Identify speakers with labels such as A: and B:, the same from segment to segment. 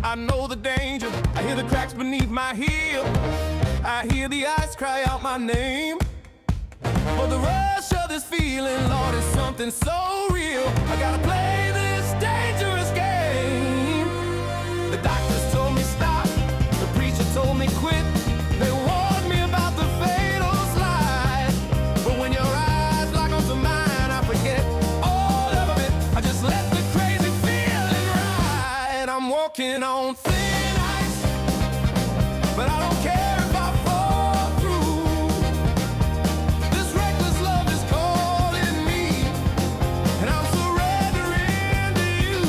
A: I know the danger, I hear the cracks beneath my heel. I hear the ice cry out my name. But the rush of this feeling, Lord, is something so real. I gotta play this dangerous game. The doctors told me stop, the preacher told me quit. They warned me about the fatal slide. But when your eyes lock onto mine, I forget all of it. I just let the crazy feeling ride. I'm walking on thin ice, but I don't care if I fall through. This reckless love is calling me, and I'm surrendering to you.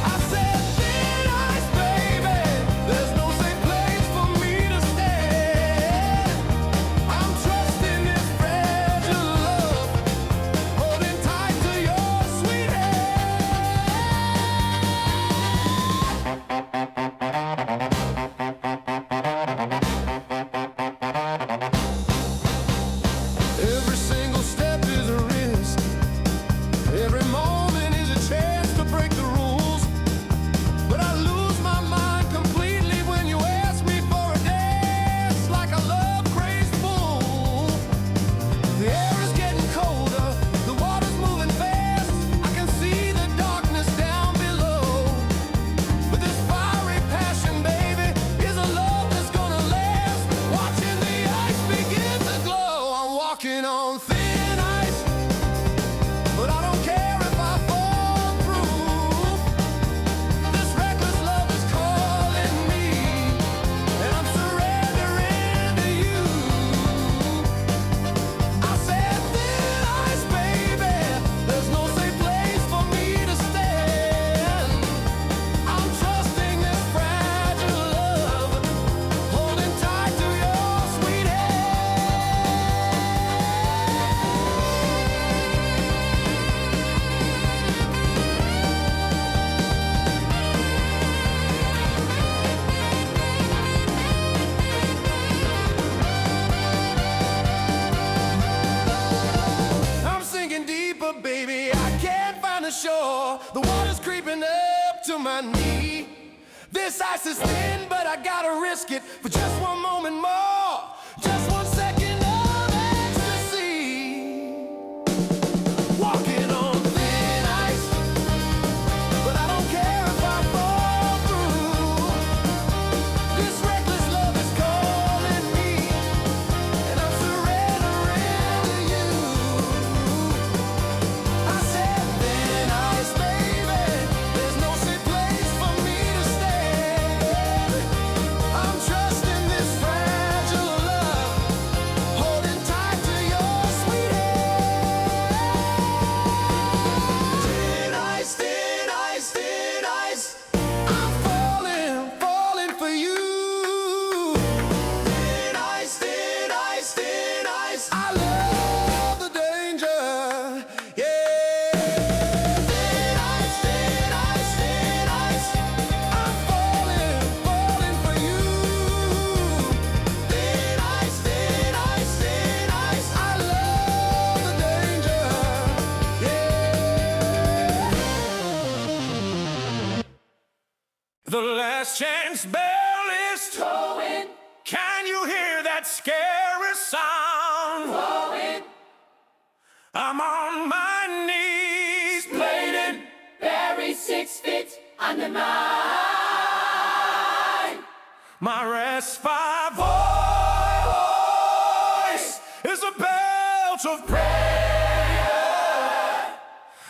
A: I said thin ice, baby, there's no safe place for me to stand. I'm trusting this fragile love, holding tight to your sweet Every single step is a risk. Every moment is a chance to break the rules. But I lose my mind completely when you ask me for a dance, like a love-crazed fool. The air is getting colder, the water's moving fast. I can see the darkness down below. But this fiery passion, baby, is a love that's gonna last. Watching the ice begin to glow. I'm walking on thin ice, but I don't care if I fall through. This reckless love is calling me, and I'm surrendering to you. I said thin ice, baby, there's no safe place for me to stand. I'm trusting this fragile love, holding tight to your sweet I'm sinking deeper, baby, I can't find the shore. The water's creeping up to my knee. This ice is thin, but I gotta risk it for just one moment more. Just 1 second of ecstasy. Walking on thin ice, but I don't care if I fall through. This reckless love is calling me, and I'm surrendering to you. I said thin ice, baby, there's no safe place for me to stand. I'm trusting this fragile love, holding tight to your sweet hand. Thin ice, thin ice, thin ice. I'm falling, falling for you. Thin ice, thin ice, thin ice. I love the danger, yeah. Thin ice, thin ice, thin ice. I'm falling, falling for you. Thin ice, thin ice, thin ice. I love the danger, yeah. The last chance bell is tolling. Can you hear that scary sound? Blowing. I'm on my knees, bleeding, buried 6 feet under mine. My respire voice is a belt of prayer.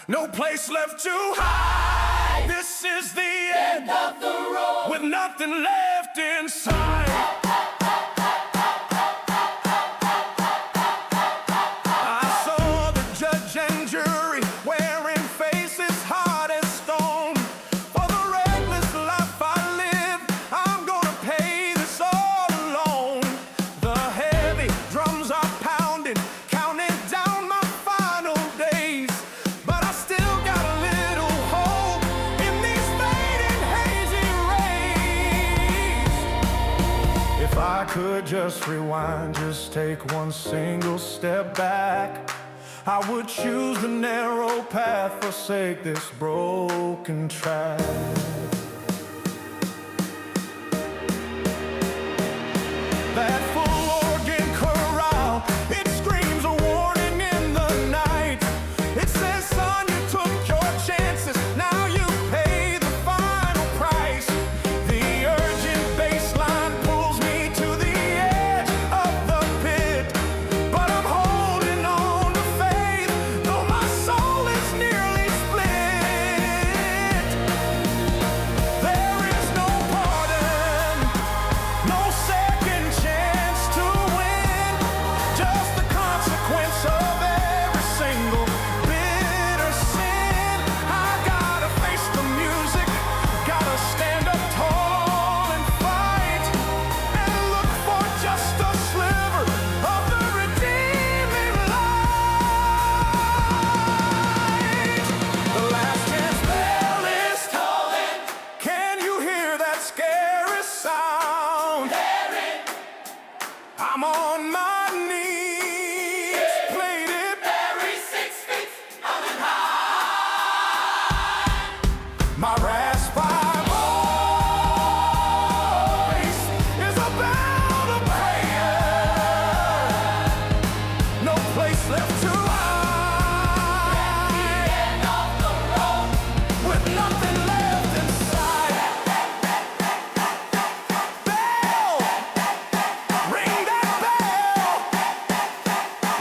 A: No place left to hide. This is the end of the road, with nothing left inside. I saw the judge and jury wearing faces hard as stone. For the reckless life I live, I'm gonna pay this all alone. The heavy drums are pounding, counting down my final days. But I still got a little hope in these fading, hazy rays. If I could just rewind, just take one single step back, I would choose the narrow path, forsake this broken track. That full organ chorale, it screams a warning in the night. It says, son, you took your chances, now you pay the final price. The urgent bass line pulls me to the edge of the pit, but I'm holding on to faith, though my soul is nearly split. There is no pardon, no second chance to win, just the consequence of every single bitter sin. I gotta face the music, gotta stand up tall and fight, and look for just a sliver of the redeeming light. The last chance bell is tolling. Can you hear that scary sound? I'm on my knees, played it. Every 6 feet coming high. My raspy voice is about a prayer. No place left to hide. End of the road with nothing left inside. Bell, ring that bell.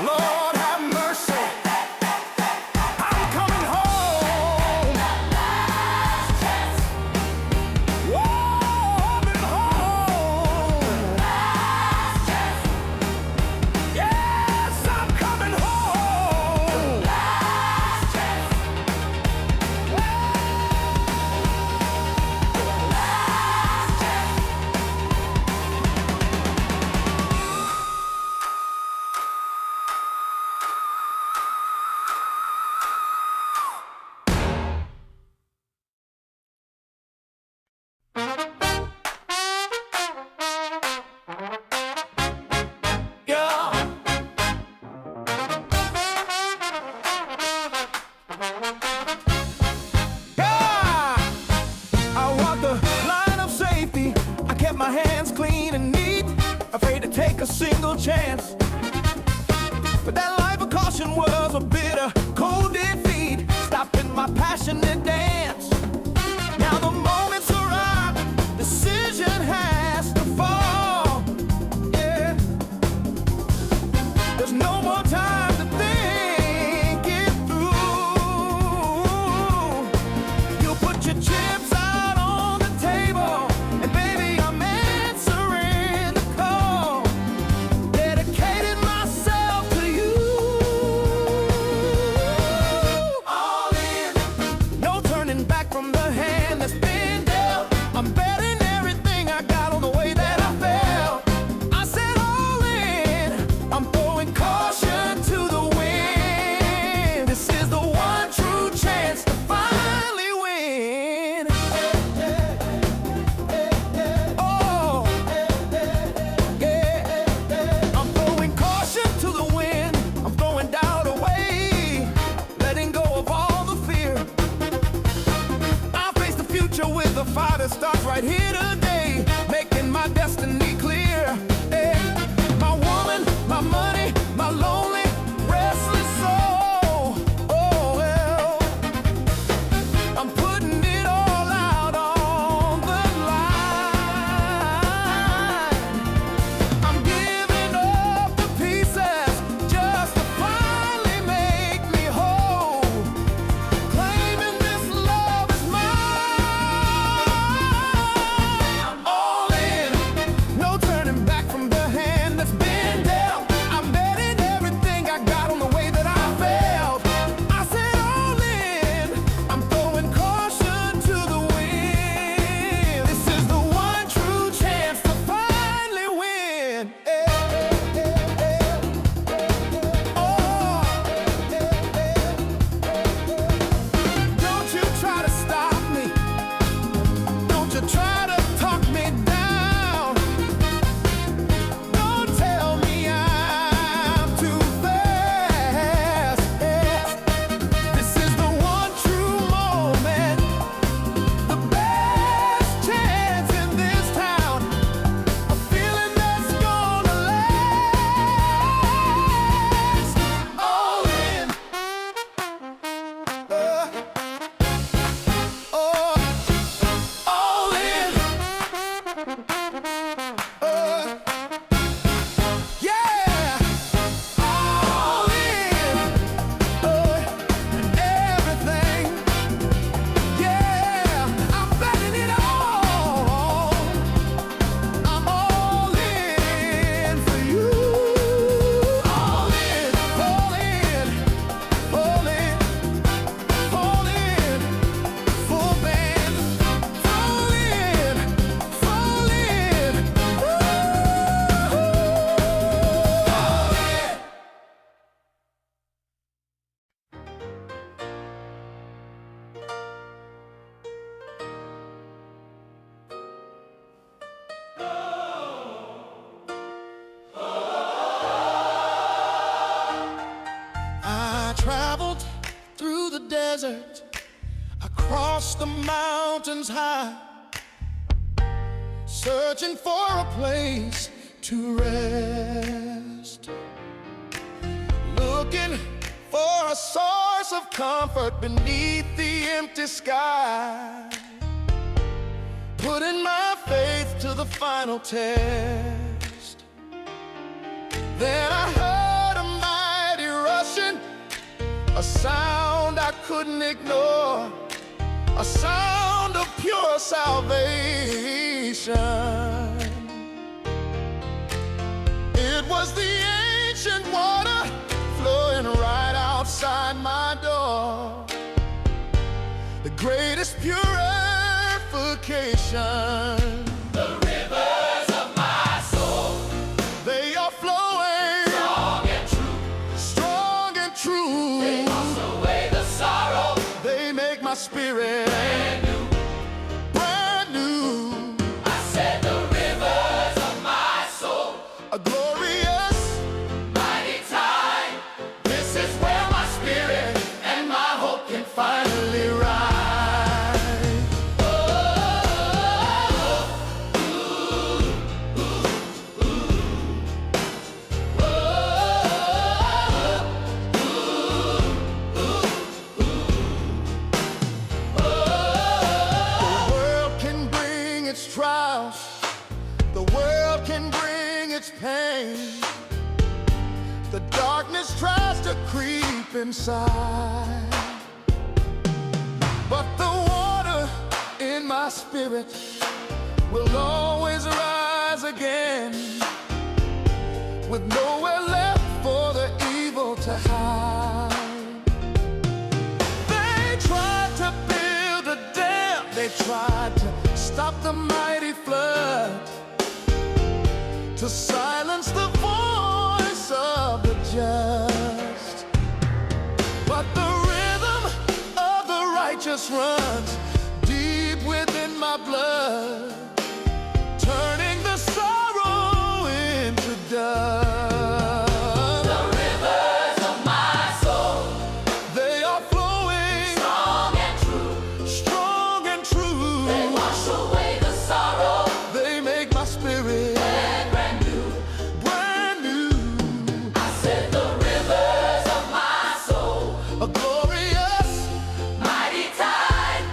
A: Lord have mercy, I'm coming home. Whoa, coming home. Yes, I'm coming home. Yeah. Yeah. I walked the line of safety. I kept my hands clean and neat, afraid to take a single chance. But that life of caution was a bitter, cold defeat, stopping my passionate dance. Now the moment's arrived, decision has to fall. Yeah. There's no more time to think it through. You put your chips out on the table, and baby, I'm answering the call. Dedicated myself to you. All in, no turning back from the hand that's been dealt. I'm betting everything I got on the way that I fell. I said all in, I'm throwing caution to the wind. This is the one true chance to finally win. Oh, yeah. I'm throwing caution to the wind. I'm throwing doubt away, letting go of all the fear. I face the future with a fire that starts right here today, making my destiny clear. Eh. My woman, my money, my lonely, restless soul. Oh well, I'm putting it all out on the line. I'm giving up the pieces just to finally make me whole. Claiming this love is mine. desert, across the mountains high, searching for a place to rest, looking for a source of comfort beneath the empty sky, putting my faith to the final test. Then I heard a mighty rushing, a sound I couldn't ignore, a sound of pure salvation. It was the ancient water flowing right outside my door, the greatest purification.
B: The rivers of my soul,
A: They are flowing
B: strong and true.
A: strong and true.
B: They wash away the sorrow,
A: They make my spirit
B: brand new.
A: brand new.
B: I said the rivers of my soul,
A: A glorious,
B: mighty time.
A: this is where my spirit and my hope can finally rise. The world can bring its trials, the world can bring its pain, the darkness tries to creep inside, but the water in my spirit will always rise again, with nowhere left for the evil to hide. They tried to build a dam, they tried to stop the mighty flood, to silence the voice of the just. But the rhythm of the righteous runs deep within my blood, turning the sorrow into dust.
B: The rivers of my soul,
A: They are flowing
B: strong and true.
A: strong and true.
B: They wash away the sorrow,
A: They make my spirit
B: brand new.
A: brand new.
B: I said the rivers of my soul,
A: A glorious,
B: mighty tide.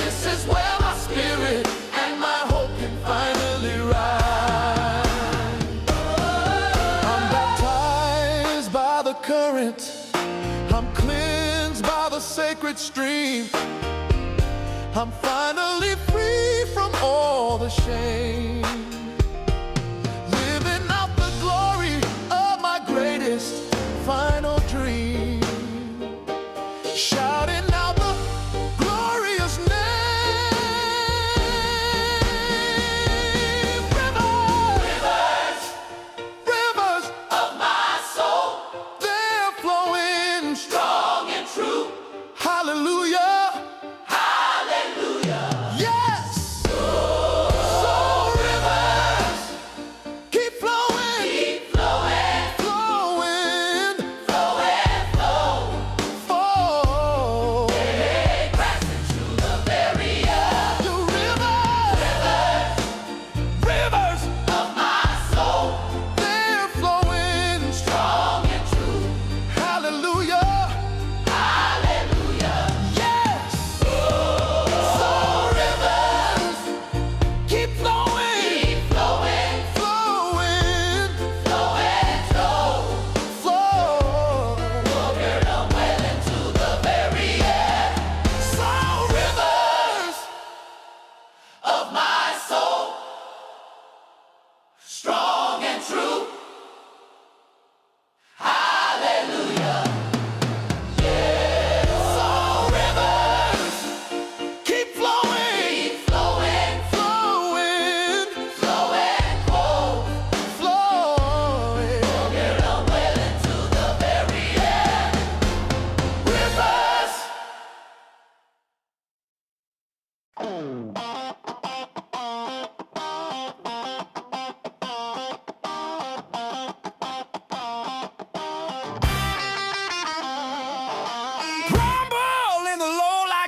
A: this is where my spirit and my hope can finally rise. I'm baptized by the current, I'm cleansed by the sacred stream, I'm finally free from all the shame, living out the glory of my greatest final dream, shouting out the glorious name. Rivers, rivers,
B: Of my soul,
A: they're flowing
B: strong and true.
A: hallelujah,
B: Hallelujah.
A: yes. So rivers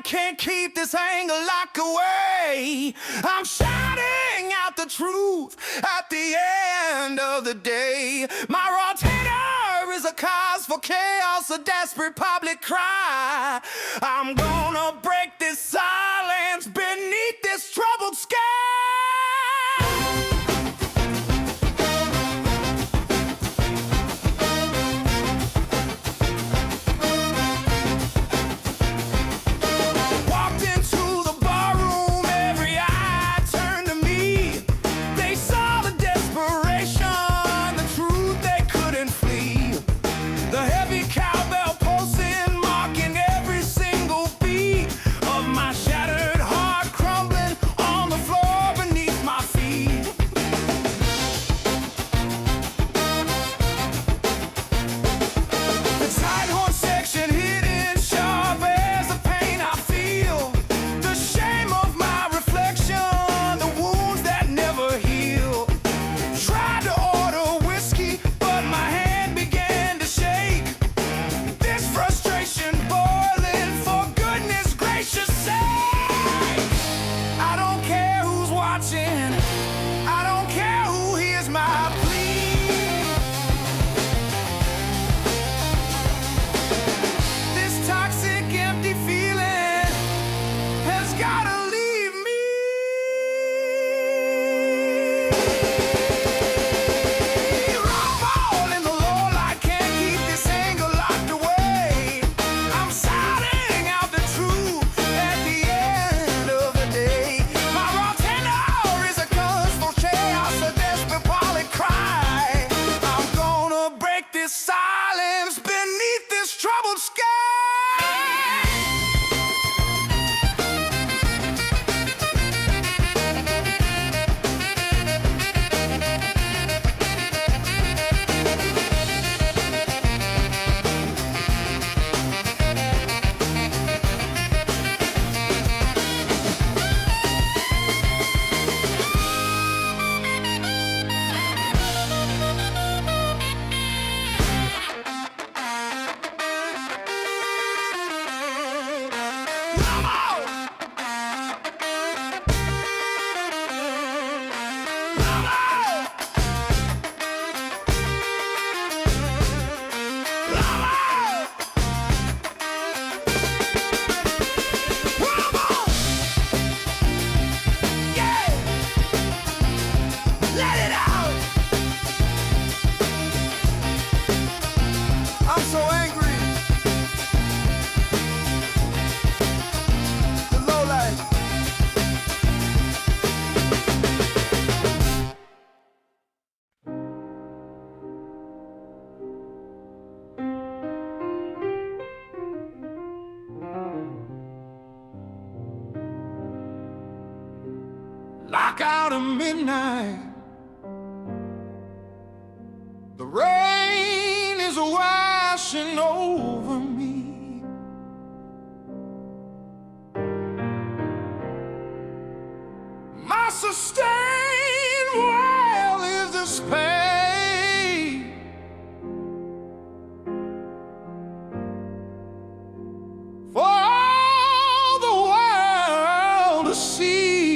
A: can't keep this anger locked away. I'm shouting out the truth at the end of the day. My raw tenor is a cause for chaos, a desperate public cry. I'm gonna break this silence beneath this troubled sky. Out of midnight, the rain is washing over me. My sustained wail is this pain. For all the world to see.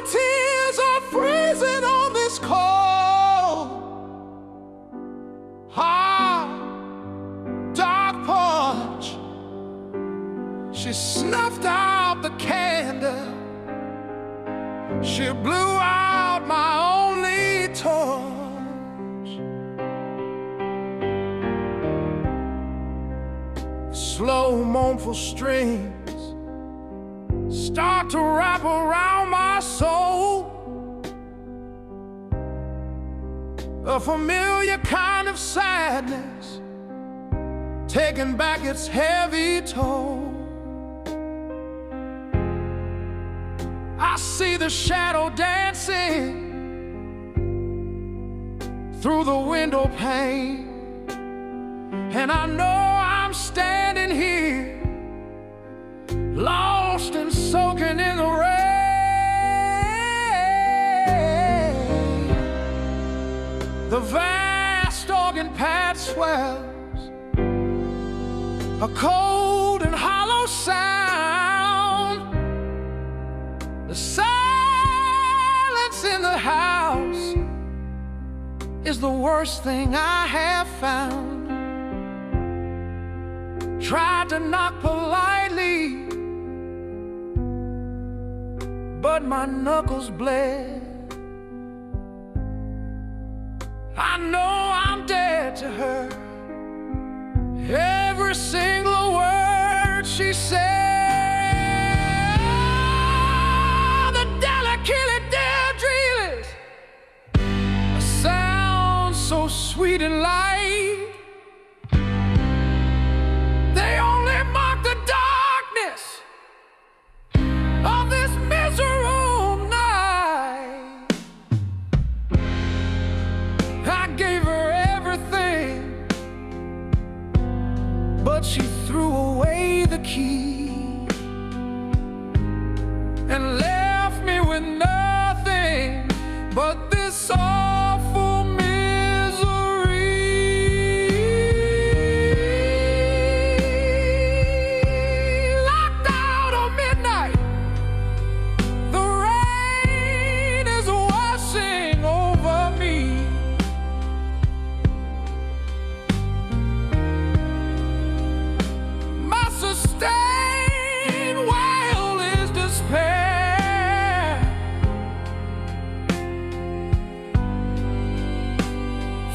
A: Tears are freezing on this cold, hard, dark porch. She snuffed out the candle. She blew out my only torch. Slow, mournful strings start to wrap around my soul. A familiar kind of sadness taking back its heavy toll. I see the shadow dancing through the window pane, and I know I'm standing here, lost and soaking in the rain. The vast organ pad swells, a cold and hollow sound. The silence in the house is the worst thing I have found. Tried to knock politely, but my knuckles bled. I know I'm dead to her. Every single word she said. The delicately deirdreless, a sound so sweet and light. They only mock the darkness of this miserable night. I gave her everything, but she threw away the key and left me with nothing but this awful misery. Locked out on midnight, the rain is washing over me. My sustained wail is despair.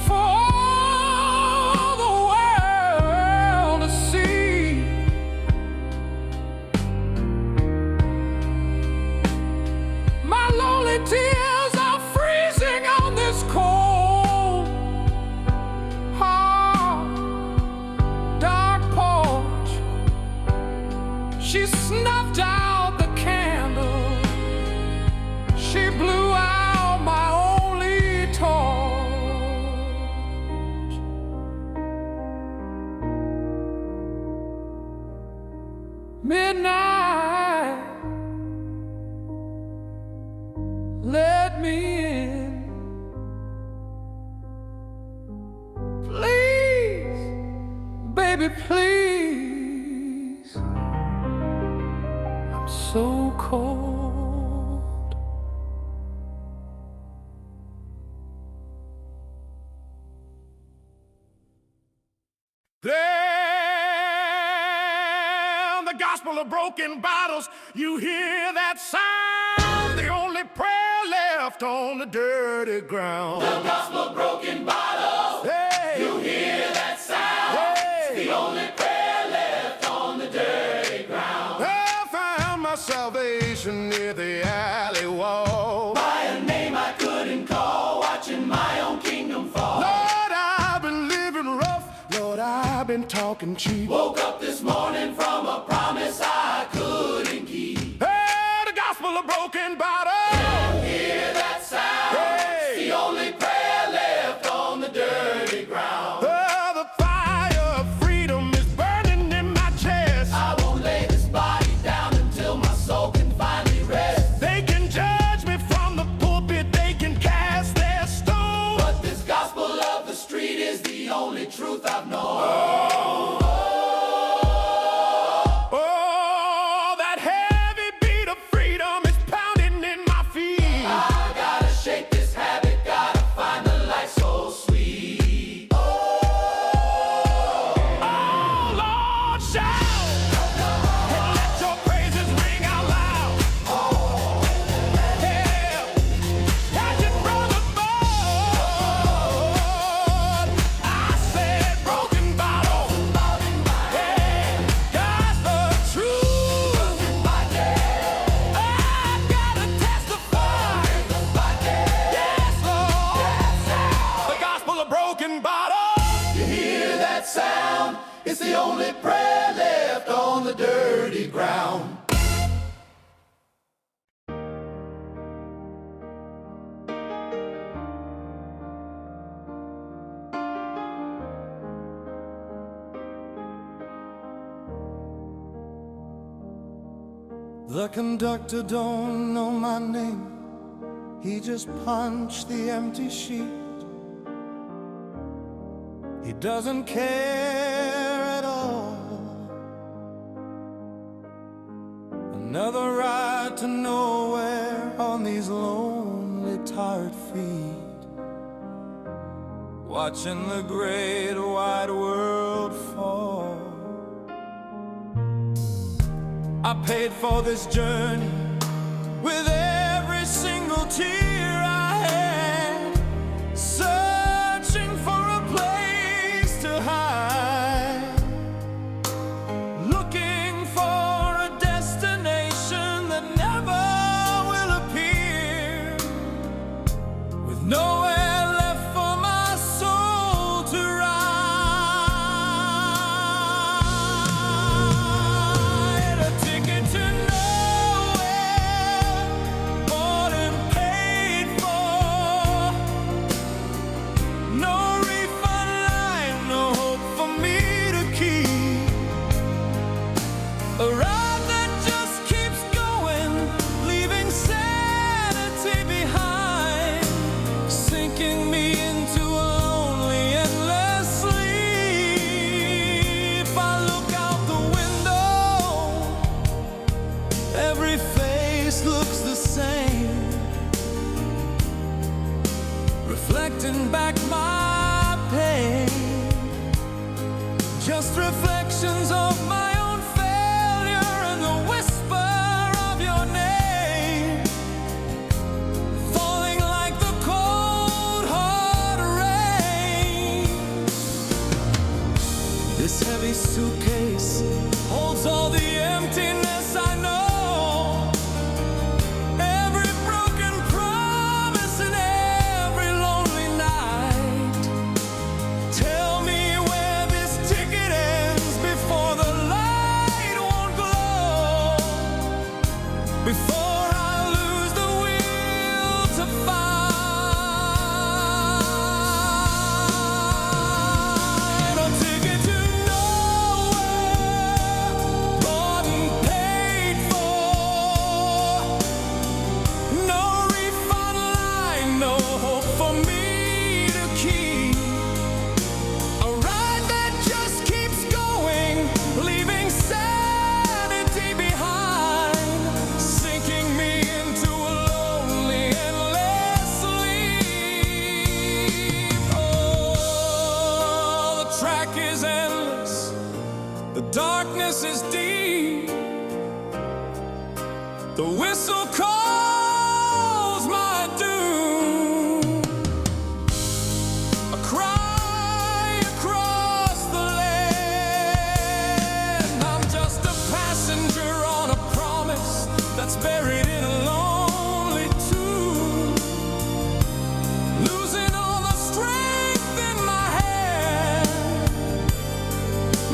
A: For all the world to see. My lonely tears are freezing on this cold, hard, dark porch. She snuffed out the candle. She blew out my only torch. Midnight, let me in. Please, baby, please. I'm so cold. Then the gospel of broken bottles, you hear that sound, the only prayer left on the dirty ground.
B: The gospel of broken bottles.
A: Hey,
B: You hear that sound?
A: hey,
B: It's the only prayer left on the dirty ground.
A: I found my salvation near the alley wall.
B: By a name I couldn't call, watching my own kingdom fall.
A: Lord, I've been living rough. Lord, I've been talking cheap.
B: Woke up this morning from a promise I couldn't keep.
A: Hey, the gospel of broken bottles.
B: Hear that sound?
A: Hey.
B: It's the only prayer left on the dirty ground.
A: The fire of freedom is burning in my chest.
B: I won't lay this body down until my soul can finally rest.
A: They can judge me from the pulpit, they can cast their stone.
B: But this gospel of the street is the only truth I've known.
A: Oh, that heavy beat of freedom is pounding in my feet.
B: I gotta shake this habit, gotta find the light so sweet.
A: Oh, Lord, shout and let your praises ring out loud. Yeah, catch it, brother Bud. I said broken bottle. Yeah, God's the truth. I gotta testify. Yes, Lord. The gospel of broken bottle.
B: You hear that sound? It's the only prayer left on the dirty ground.
A: The conductor don't know my name. He just punched the empty sheet. He doesn't care at all. Another ride to nowhere on these lonely, tired feet, watching the great wide world fall. I paid for this journey with every single tear I had, searching for a place to hide, looking for a destination that never will appear, with nowhere left for my soul to ride. A ticket to nowhere, bought and paid for. No refund line, no hope for me to keep. A ride that just keeps going, leaving sanity behind, sinking me into a lonely, endless sleep. I look out the window, every face looks the same, reflecting back my pain, just reflections of my own failure and the whisper of your name, falling like the cold hard rain. This heavy suitcase holds all the emptiness I know, every broken promise and every lonely night. Tell me where this ticket ends before the light won't glow, before I lose the will to find. A ticket to nowhere, bought and paid for. No refund line, no hope for me to keep. A ride that just keeps going, leaving sanity behind, sinking me into a lonely, endless sleep. Oh, the track is endless, the darkness is deep, the whistle calls my doom. A cry across the land. I'm just a passenger on a promise that's buried in a lonely tomb, losing all the strength in my hand.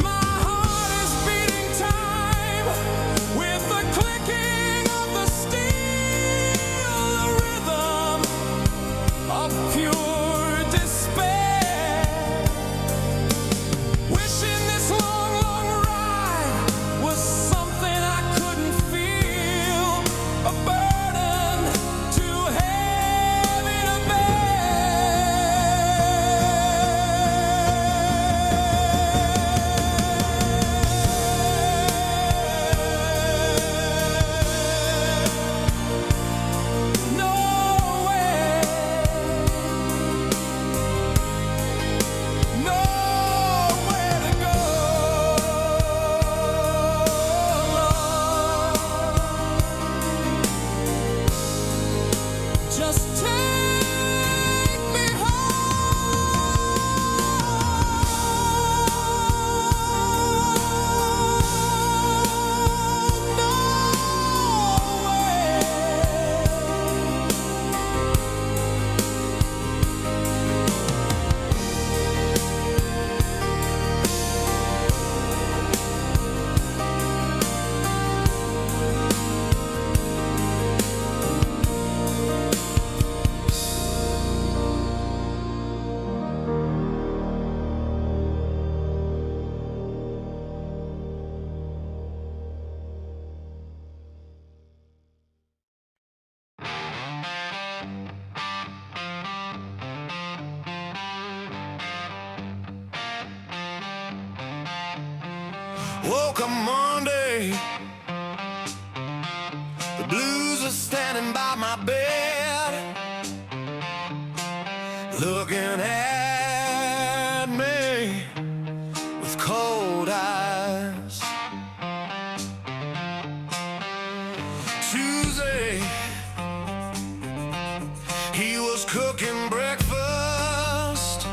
A: My heart is beating time with the clicking of the steel. Woke up Monday, the blues are standing by my bed, looking at me with cold eyes. Tuesday, he was cooking breakfast,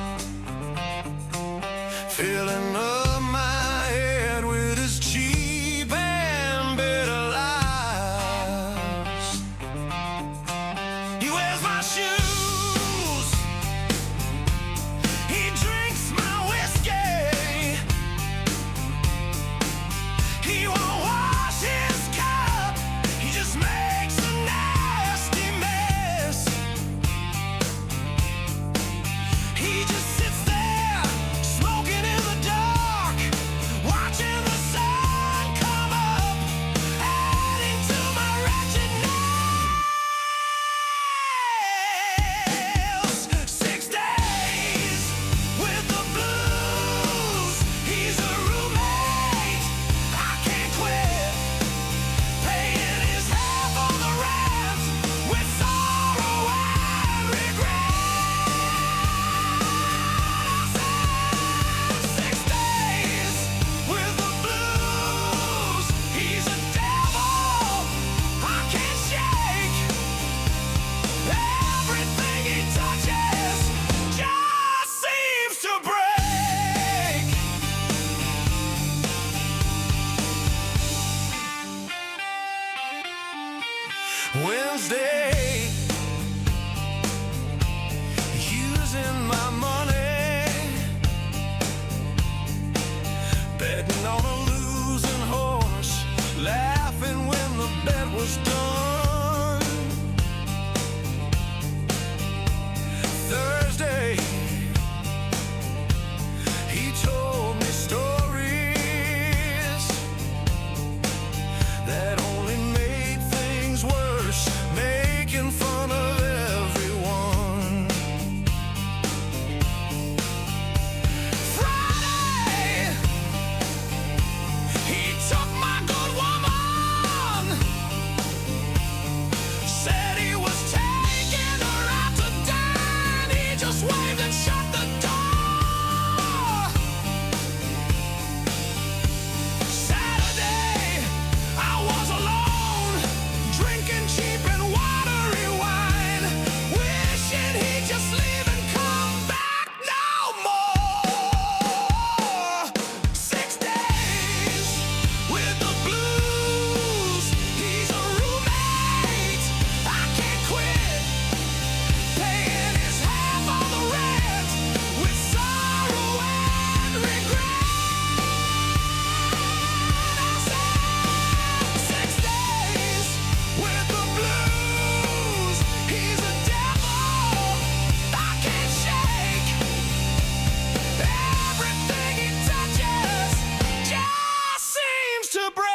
A: filling up my head with his cheap and bitter lies. He wears my shoes, he drinks my whiskey, he won't wash his cup, he just makes a nasty mess. He just sits there, smoking in the dark, watching the sun come up, adding to my wretchedness. 6 days with the blues. He's a roommate, I can't quit, paying his half on the rent with sorrow and regret. 6 days with the blues. He's a devil I can't shake. Everything he touches just seems to break. Wednesday, using my money, betting on a losing horse, laughing when the bet was done. Thursday, he told me stories that only made things worse, making fun of everyone. Friday, he took my good woman, said he was taking her out to dine. He just waved and shut the door. Saturday, I was alone, drinking cheap and watery wine, wishing he'd just leave and come back no more. 6 days with the blues. He's a roommate I can't quit, paying his half on the rent with sorrow and regret. I said 6 days with the blues. He's a devil I can't shake. Everything he touches just seems to break.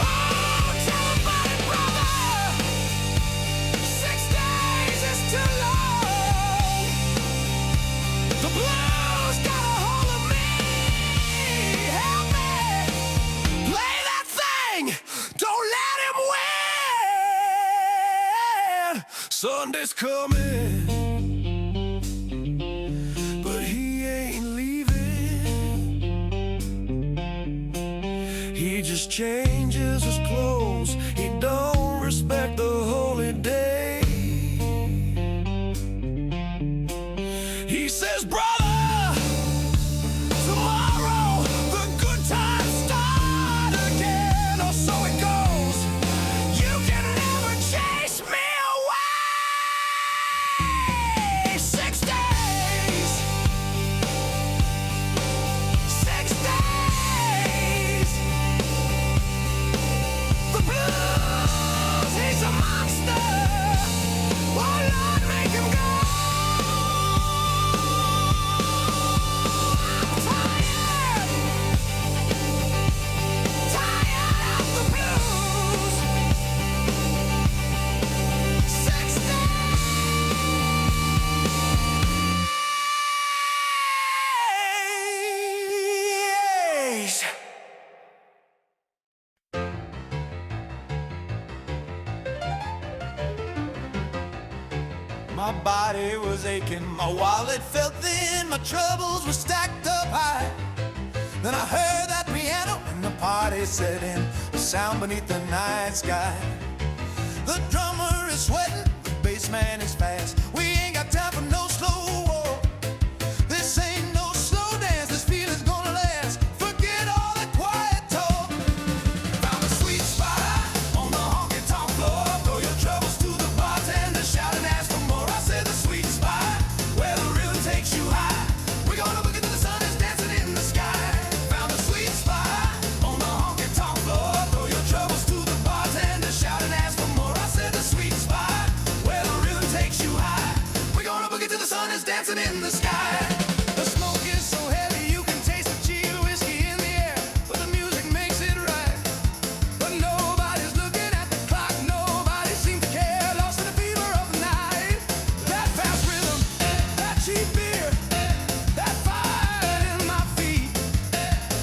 A: Oh, tell about it, brother. 6 days is too long. The blues got a hold of me. Help me play that thing. Don't let him win. Sunday's coming, but he ain't leaving. He just changes his clothes. He don't respect the holy day. He says, brother, tomorrow the good times start again, or so it goes. You can never chase me away. 6 days. 6 days.
C: My body was aching, my wallet felt thin, my troubles were stacked up high. Then I heard that piano and the party set in, the sound beneath the night sky. The drummer is sweating, the bass man is fast. We ain't got time for no slow war. This ain't no slow dance, this feeling's gonna last. Forget all the quiet talk. Found a sweet spot on the honky-tonk floor. Throw your troubles to the bartender, shout and ask for more. I said the sweet spot, where the rhythm takes you high. We're gonna book it till the sun is dancing in the sky. Found a sweet spot on the honky-tonk floor. Throw your troubles to the bartender, shout and ask for more. I said the sweet spot, where the rhythm takes you high. We're gonna book it till the sun is dancing in the sky. The smoke is so heavy you can taste the chilled whiskey in the air, but the music makes it right. But nobody's looking at the clock, nobody seems to care. Lost in the fever of the night. That fast rhythm, that cheap beer, that fire in my feet,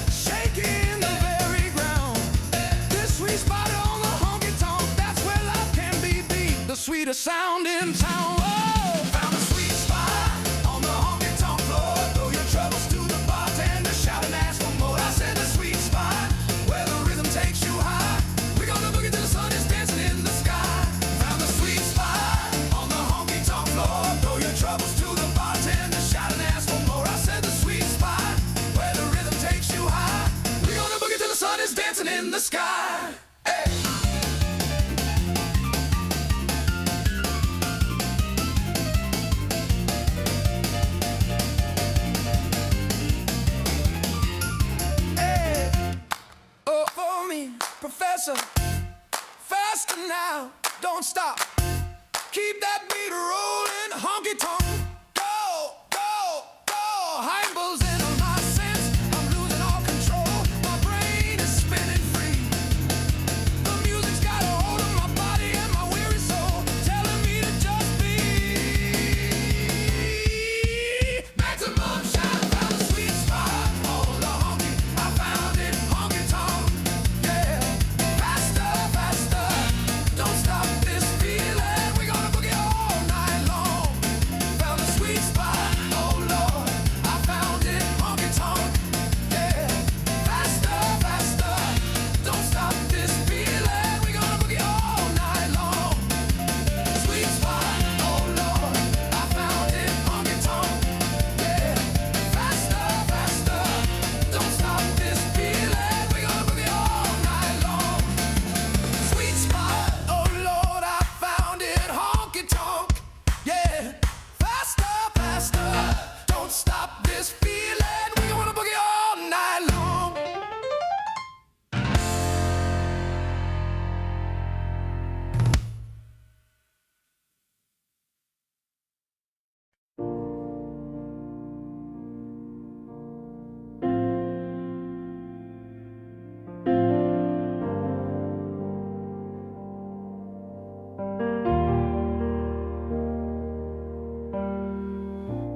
C: shaking the very ground. This sweet spot on the honky-tonk, that's where love can be beat. The sweetest sound in town. Oh, found a sweet spot on the honky-tonk floor. Throw your troubles to the bartender, shout and ask for more. I said the sweet spot, where the rhythm takes you high. We're gonna boogie till the sun is dancing in the sky. Found the sweet spot on the honky-tonk floor. Throw your troubles to the bartender, shout and ask for more. I said the sweet spot, where the rhythm takes you high. We're gonna boogie till the sun is dancing in the sky. Hey. Hey, oh, for me, Professor, faster now, don't stop. Keep that beat rolling, honky tonk. Go, go, go. Heimels in on my sense, I'm losing all control. My brain is spinning free. The music's got a hold of my body and my weary soul, telling me to just be. Maximum shine, found a sweet spot. Oh, the honky, I found it, honky tonk. Yeah, faster, faster. Don't stop this feeling. We're gonna boogie all night long. Found a sweet spot. Oh Lord, I found it, honky tonk. Yeah, faster, faster. Don't stop this feeling. We're gonna boogie all night long. Sweet spot. Oh Lord, I found it, honky tonk. Yeah, faster, faster. Don't stop this feeling. We're gonna boogie all night long. Sweet spot. Oh Lord, I found it, honky tonk. Yeah, faster, faster. Don't stop this feeling. We're gonna boogie all night long.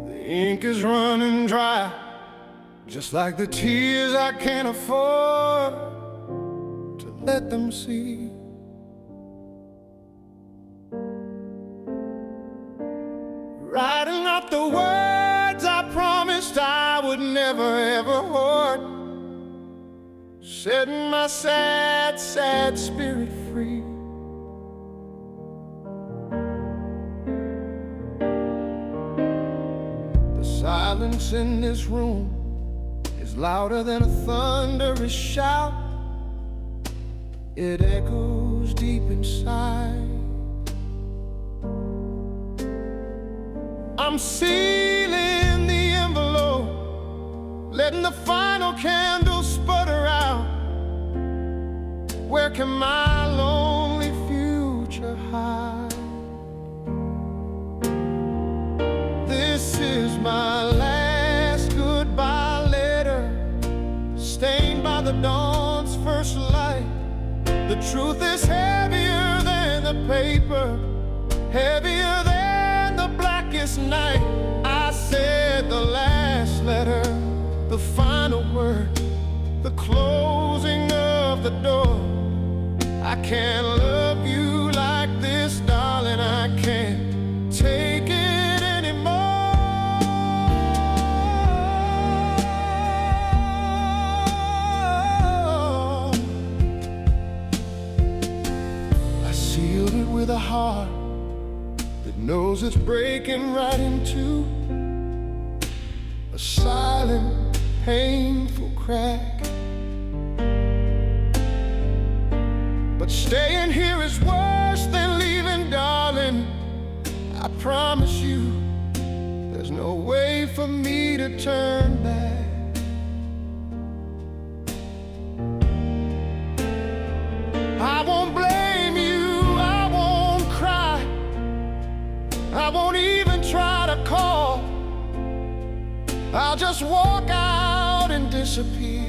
C: The ink is running dry, just like the tears I can't afford to let them see. Writing out the words I promised I would never ever hoard, setting my sad, sad spirit free. The silence in this room is louder than a thunderous shout. It echoes deep inside. I'm sealing the envelope, letting the final candle sputter out. Where can my lonely future hide? This is my last goodbye letter, stained by the dawn's first light. The truth is heavier than the paper, heavier than the blackest night. I said the last letter, the final word, the closing of the door. I can't love you like this, darling, I can't take it
A: heart that knows it's breaking right into a silent, painful crack. But staying here is worse than leaving, darling. I promise you, there's no way for me to turn back. I won't blame you, I won't cry, I won't even try to call. I'll just walk out and disappear.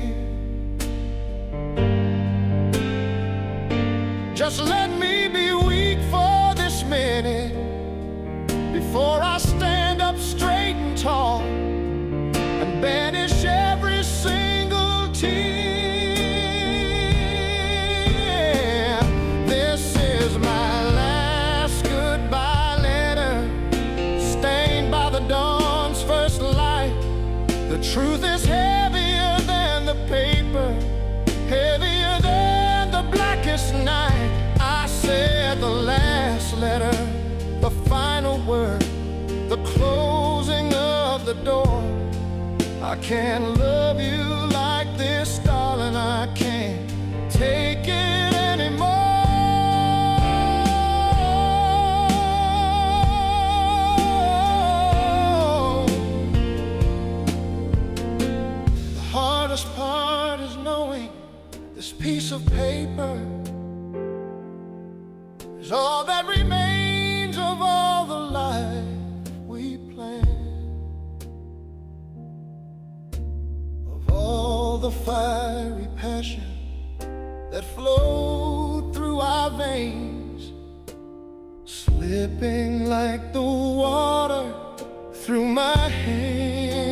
A: Just let me be weak for this minute before I stand up straight and tall and banish every single tear. This is my last goodbye letter, stained by the dawn's first light. The truth is heavier than the paper, heavier than the blackest night. I said the last letter, the final word, the closing of the door. I can't love you like this, darling, I can't take it anymore. The hardest part is knowing this piece of paper is all that remains of all the life we planned, of all the fiery passion that flowed through our veins, slipping like the water through my hands.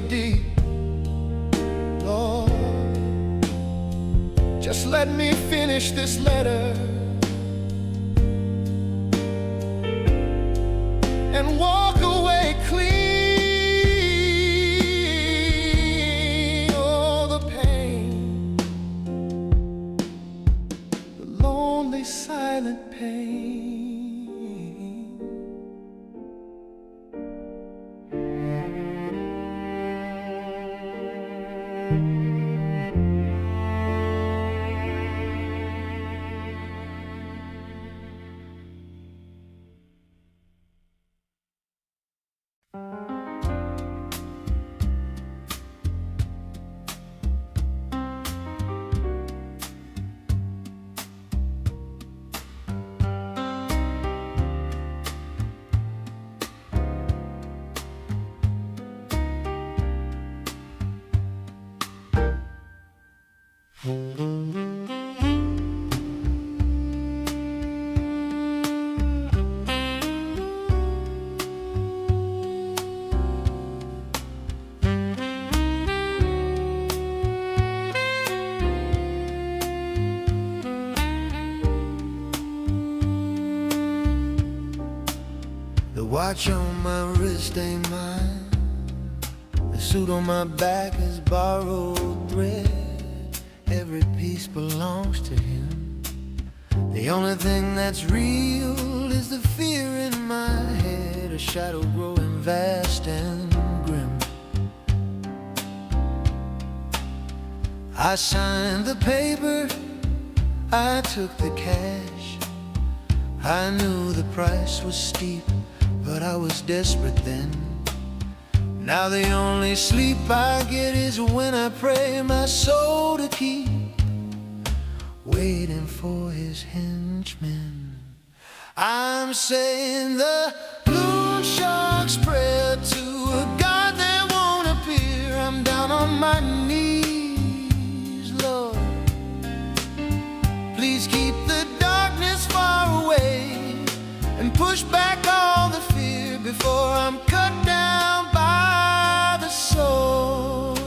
A: Deep, Lord, just let me finish this letter and walk away clean. Oh, the pain, the lonely, silent pain.
C: The watch on my wrist ain't mine, the suit on my back is borrowed thread. Every piece belongs to him. The only thing that's real is the fear in my head, a shadow growing vast and grim. I signed the paper, I took the cash. I knew the price was steep, but I was desperate then. Now the only sleep I get is when I pray my soul to keep, waiting for his henchmen. I'm saying the loan shark's prayer to a God that won't appear. I'm down on my knees, Lord. Please keep the darkness far away and push back all the fear before I'm cut down by the sword.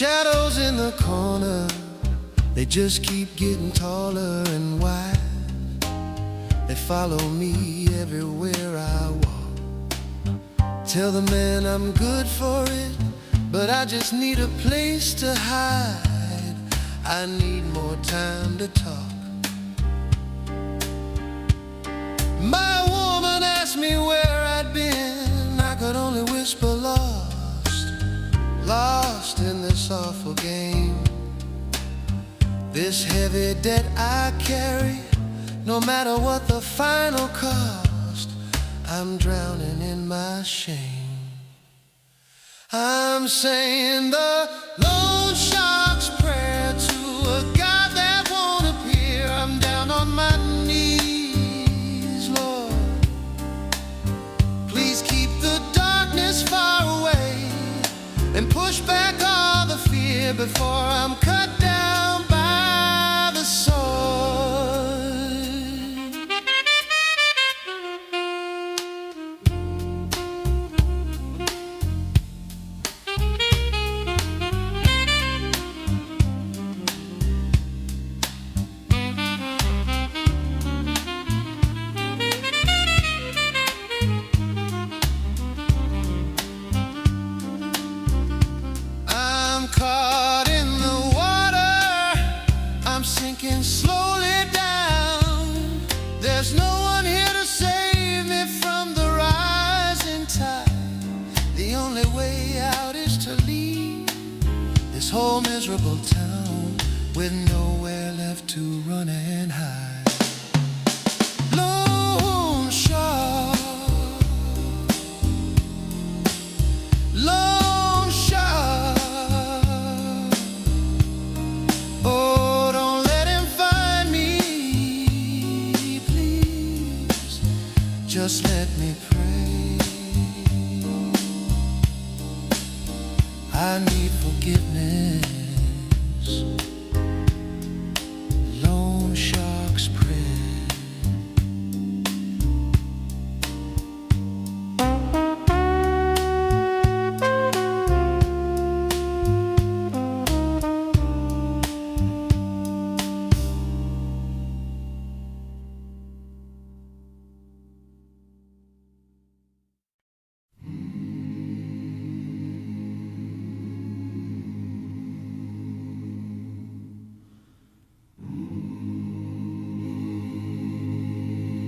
A: shadows in the corner, they just keep getting taller and wide. They follow me everywhere I walk. Tell the man I'm good for it, but I just need a place to hide. I need more time to talk. My woman asked me where I'd been. I could only whisper lost, lost in this awful game. This heavy debt I carry, no matter what the final cost, I'm drowning in my shame. I'm saying the loan shark's prayer to a God that won't appear. I'm down on my knees, Lord. Please keep the darkness far away and push back all the fear before I'm cut down by the sword. Caught in the water, I'm sinking slowly down. There's no one here to save me from the rising tide. The only way out is to leave this whole miserable town with nowhere left to run and hide. Lone shark, lone shark. Oh, don't let him find me, please. Just let me pray. I need forgiveness. Lone shark's prayer.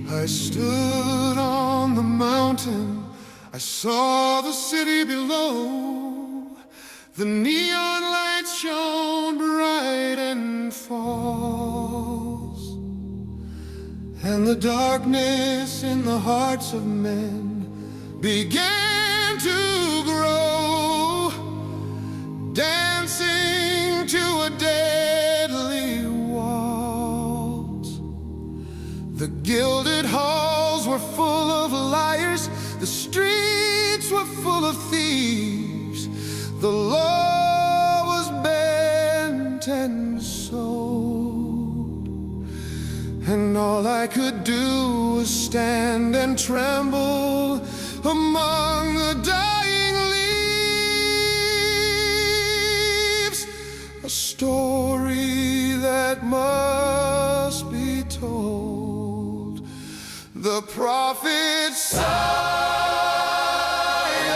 D: I stood on the mountain, I saw the city below. The neon lights shone bright and false, and the darkness in the hearts of men began to grow, dancing to a deadly waltz. The gilded halls were full of liars, the streets were full of thieves. The law was bent and sold, and all I could do was stand and tremble among the dying leaves. A story that must be told. The prophets sigh,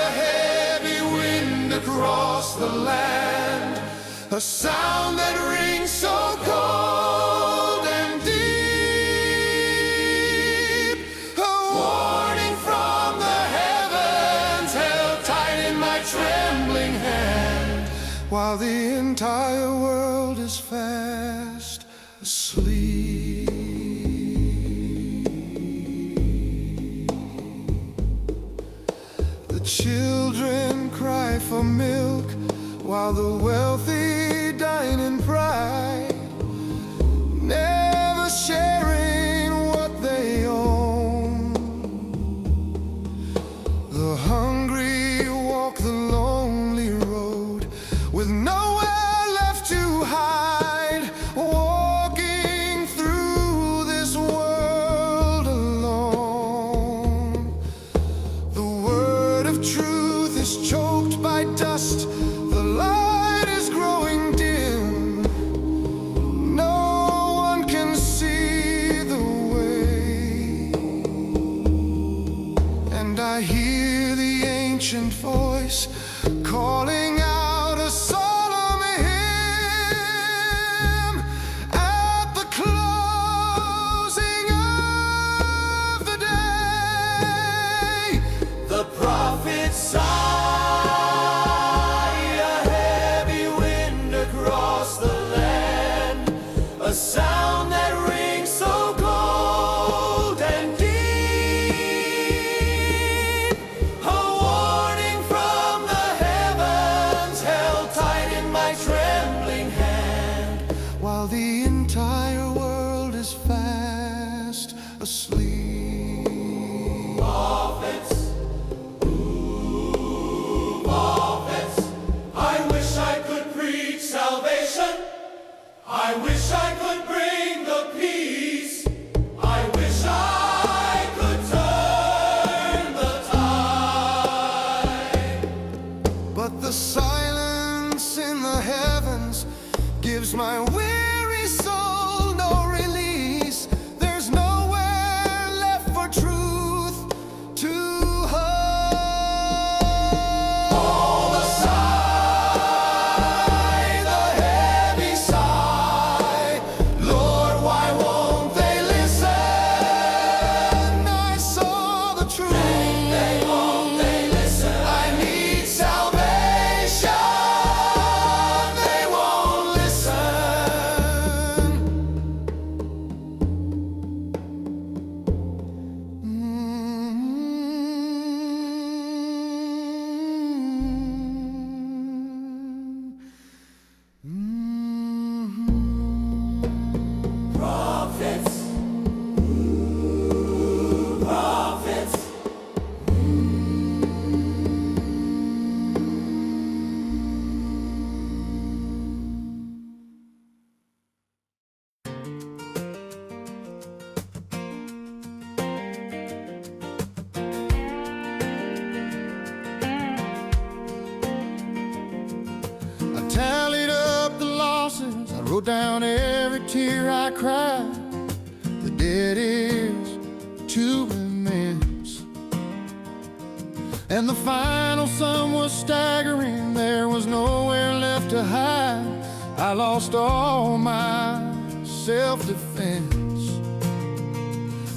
D: a heavy wind across the land, a sound that rings so cold and deep, a warning from the heavens held tight in my trembling hand, while the entire world is fast asleep. Children cry for milk, while the wealthy dine in pride, never sharing what they own. The hungry walk the lonely road with nowhere left to hide, walking through this world alone. The word of truth is choked by dust, the light is growing asleep.
B: Prophets, prophets, I wish I could preach salvation. I wish I could bring the peace. I wish I could turn the tide.
D: But the silence in the heavens gives my weary soul no release. There's nowhere left for truth to hide.
B: All the sigh, the heavy sigh. Lord, why won't they listen?
D: I saw the truth.
B: They won't, they listen.
D: I need salvation. They won't listen.
B: Prophets, prophets.
D: I tallied up the losses. I wrote down every tear I cried. The dead is to immense, and the final sum was staggering. There was nowhere left to hide. I lost all my self-defense.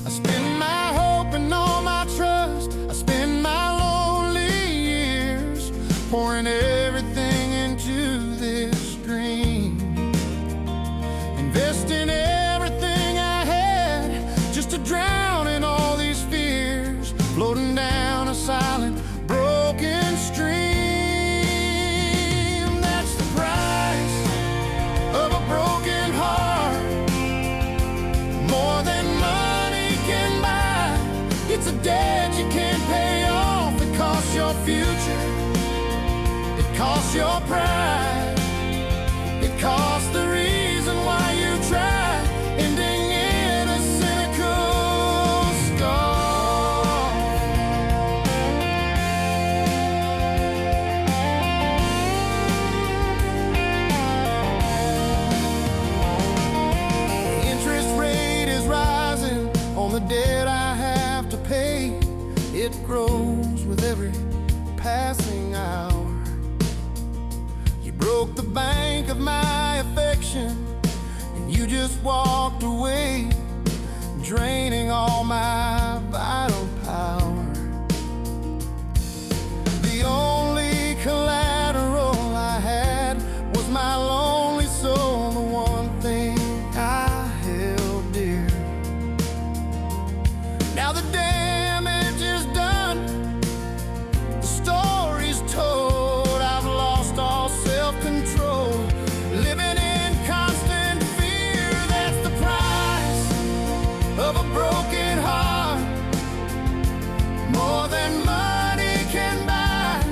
D: I spent my hope and all my trust. I spent my lonely years pouring everything into this dream, investing everything I had just to drown in all these fears, floating down a silent, broken stream. That's the price of a broken heart, more than money can buy. It's a debt you can't pay off. It costs your future, it costs your pride, it costs the reason why you try, ending in a cynical scar. The interest rate is rising on the debt I have to pay. It grows with every passing hour. You broke the bank of my affection, and you just walked away, draining all my vital power. The only collateral I had was my lonely soul, the one thing I held dear. Now the damage is done, the story's told. I've lost all self-control, living in constant fear. That's the price of a broken heart, more than money can buy.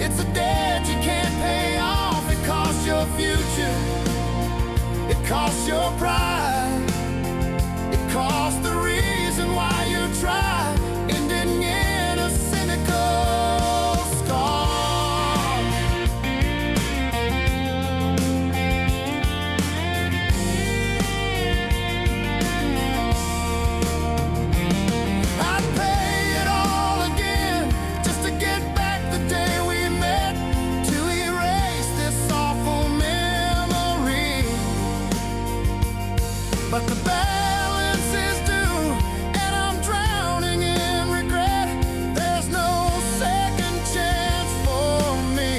D: It's a debt you can't pay off. It costs your future, it costs your pride, it costs the reason why you try, ending in a cynical scar. I'd pay it all again just to get back the day we met, to erase this awful memory. But the balance is due, and I'm drowning in regret. There's no second chance for me.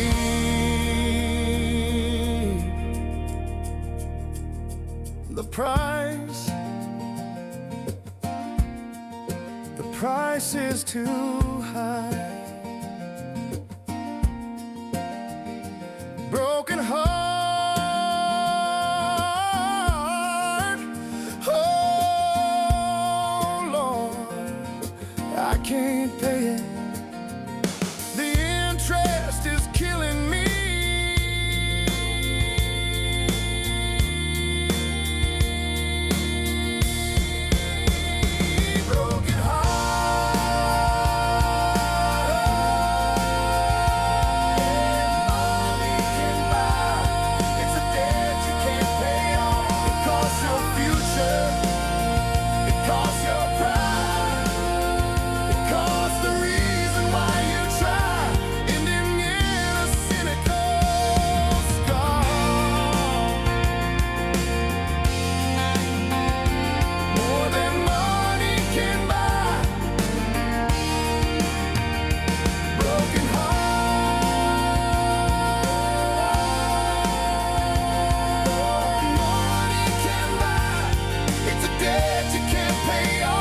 D: The price is too high. Broken heart, oh can't pay it. The interest is killing me. Broken heart, money can buy. It's a debt you can't pay off. It costs your future. It costs your pride. It costs the reason why you try. Ending in a cynical scar. More than money can buy. Broken heart. Money can buy. It's a debt you can't pay off.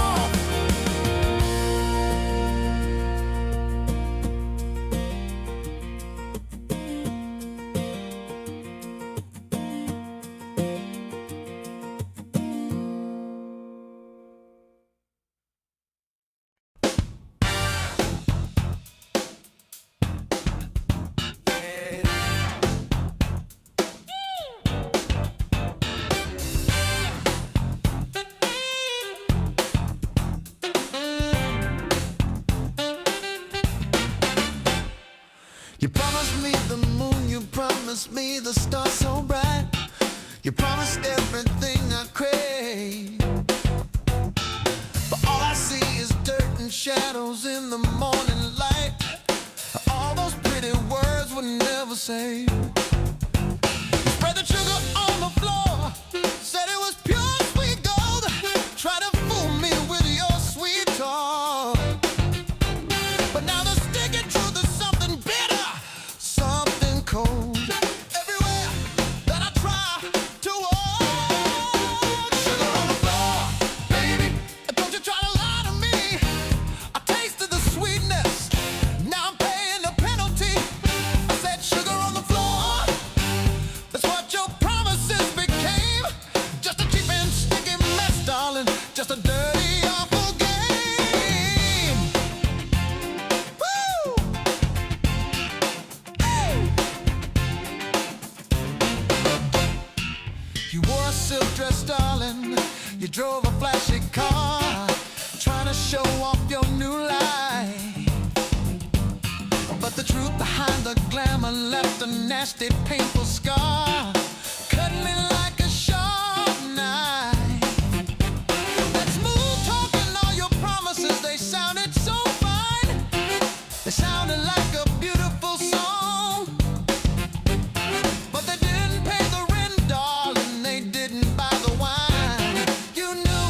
C: You promised me the moon, you promised me the stars so bright. You promised everything I crave. But all I see is dirt and shadows in the morning light. All those pretty words were never said. You spread the sugar on the floor, said it was pure sweet gold. Try to fool me with your sweet talk. But now the sticking truth is something bitter, something cold. Everywhere that I try to walk, sugar on the floor, baby. Don't you try to lie to me. I tasted the sweetness, now I'm paying the penalty. I said sugar on the floor. That's what your promises became. Just a cheap and sticky mess, darling. Just a dirty, awful game. Woo! Hey! You wore a silk dress, darling. You drove a flashy car, trying to show off your new life. But the truth behind the glamour left a nasty, painful scar, cutting me like a sharp knife. That smooth talking, all your promises, they sounded so fine. They sounded like a beautiful song. But they didn't pay the rent, darling. They didn't buy the wine. You knew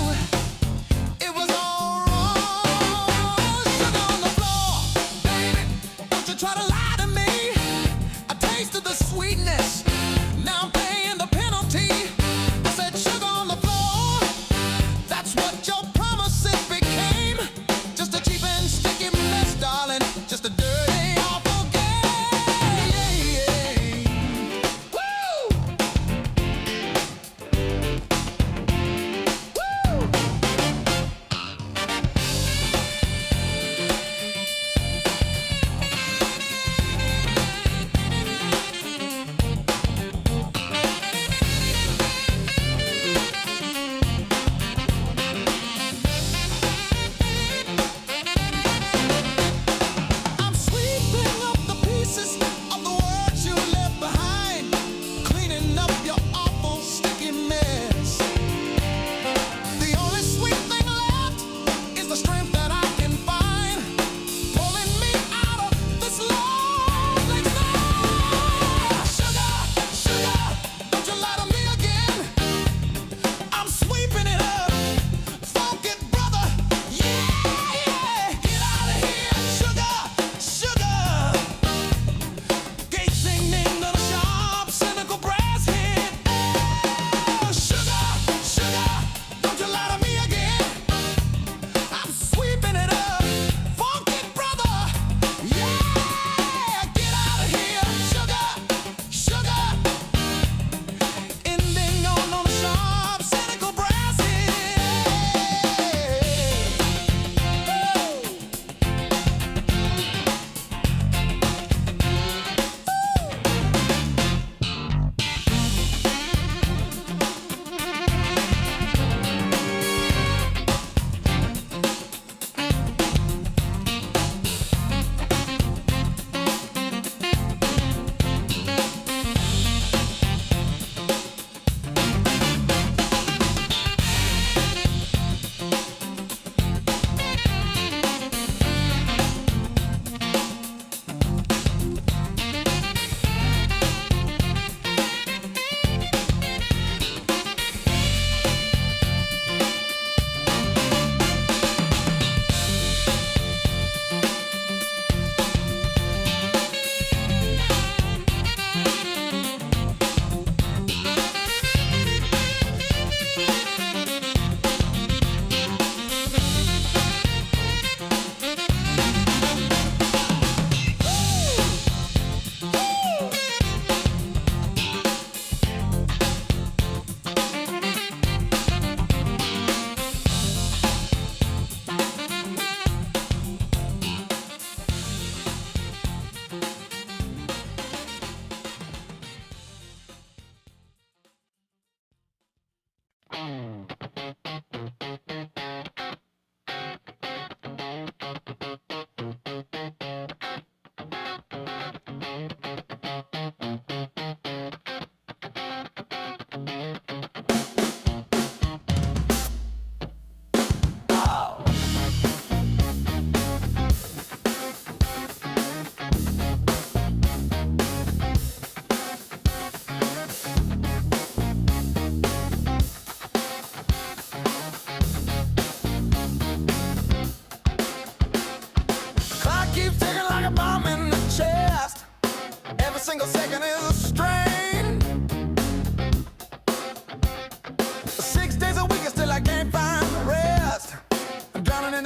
C: it was all wrong. Sugar on the floor, baby. Don't you try to lie to me. I tasted the sweetness.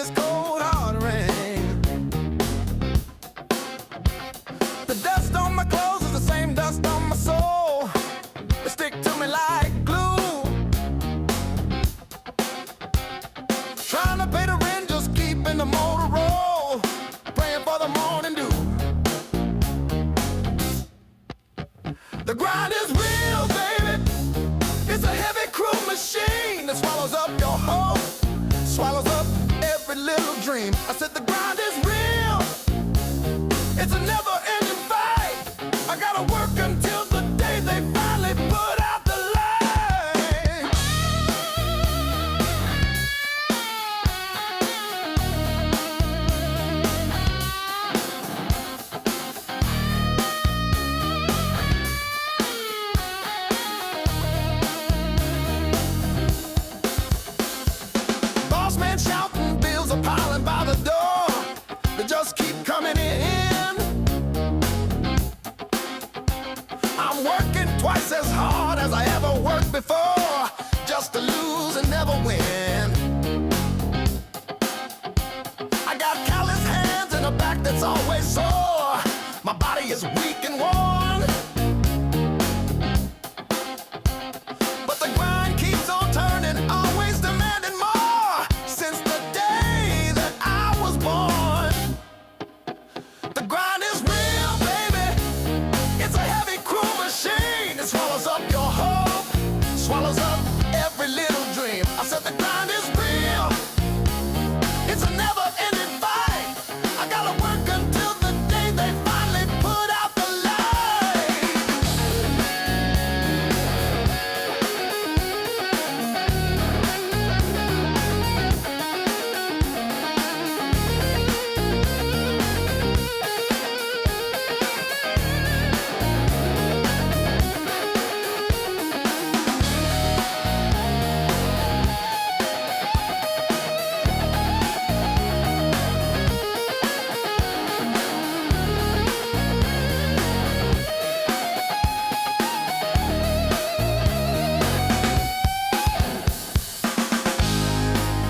C: this cold hard rain. The dust on my clothes is the same dust on my soul. They stick to me like glue. Trying to pay the rent, just keeping the motor roll. Praying for the morning dew. The grind is real, baby. It's a heavy cruel machine that swallows up your hope, swallows up every little dream. I said the grind is real. It's a never-ending fight. I gotta work until the day they finally put out the light. Boss man shouting, bills are piling by the door. They just keep coming in. I'm working twice as hard as I ever worked before, just to lose and never win. I got callous hands and a back that's always sore. My body is weak and worn, but the grind keeps on turning, always demanding more. Since the day that I was born, the grind is real, baby. It's a heavy, cruel machine. It swallows up your hope, swallows up every little dream. I said the grind is real. It's a never-ending fight. I gotta work until the day they finally put out the light.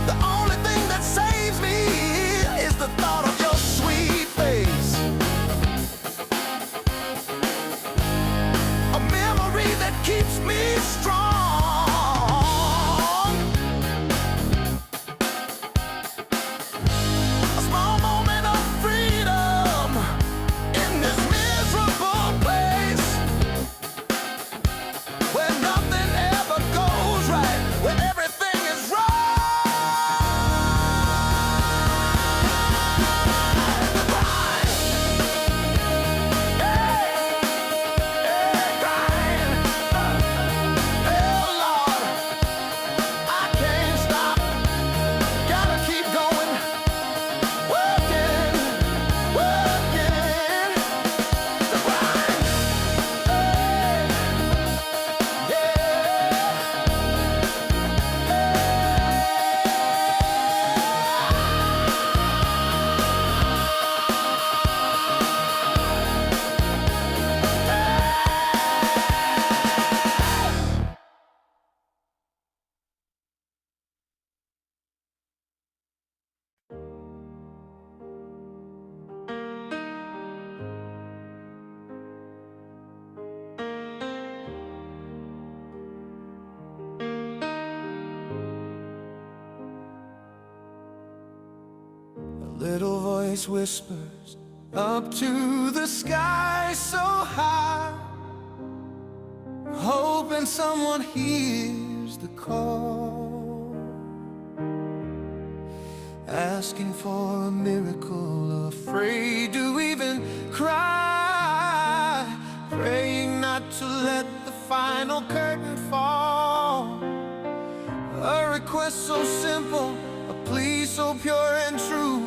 C: The only thing that saves me is the thought of your sweet face. A memory that keeps me strong. A small moment of freedom in this miserable place, where nothing ever goes right, where everything is wrong. The grind, grind. Oh Lord, I can't stop. Gotta keep going, working, working. The grind, a little voice whispers up to the sky so high, hoping someone hears the call, asking for a miracle, afraid to even cry, praying not to let the final curtain fall. A request so simple, a plea so pure and true,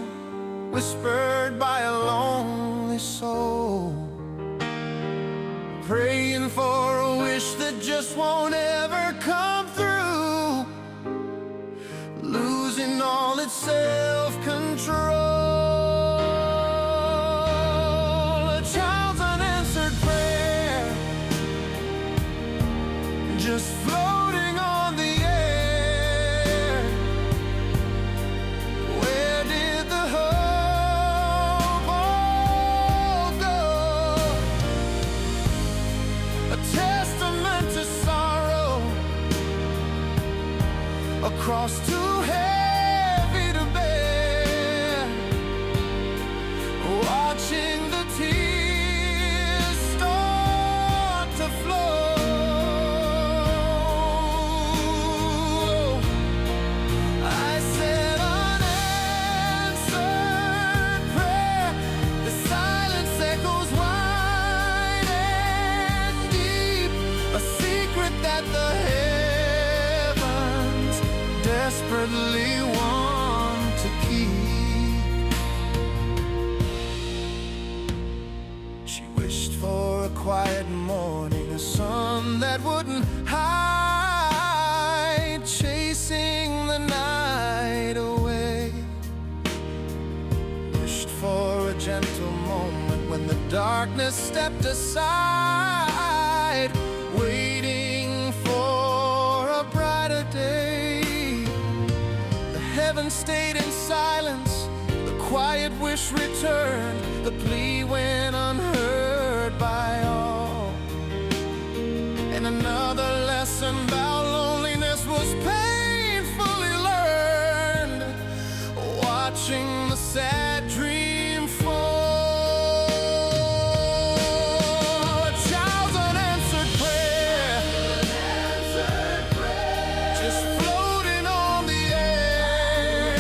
C: whispered by a lonely soul, praying for a wish that just won't ever come through, losing all its self-control. A child's unanswered prayer, just floating on the air, where
D: darkness stepped aside, waiting for a brighter day. The heavens stayed in silence, the quiet wish returned, the plea went unheard by all. And another lesson about loneliness was painfully learned, watching the sad dream fall. A child's unanswered prayer, just floating on the air.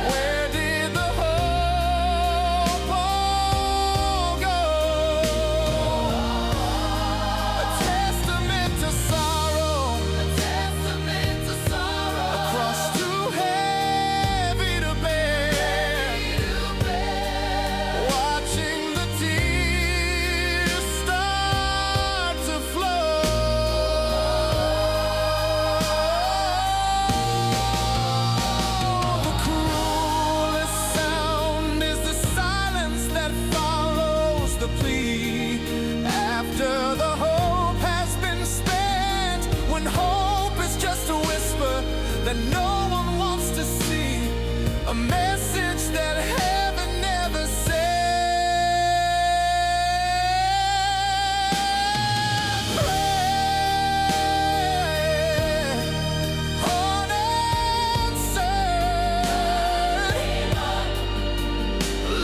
D: Where did the hope all go? A testament to sorrow, a cross too heavy to bear. Watching the tears start to flow. The cruelest sound is the silence that follows the plea. After the hope has been spent, when hope is just a whisper that no one wants to see, a message that heaven never sent. Prayer, unanswered,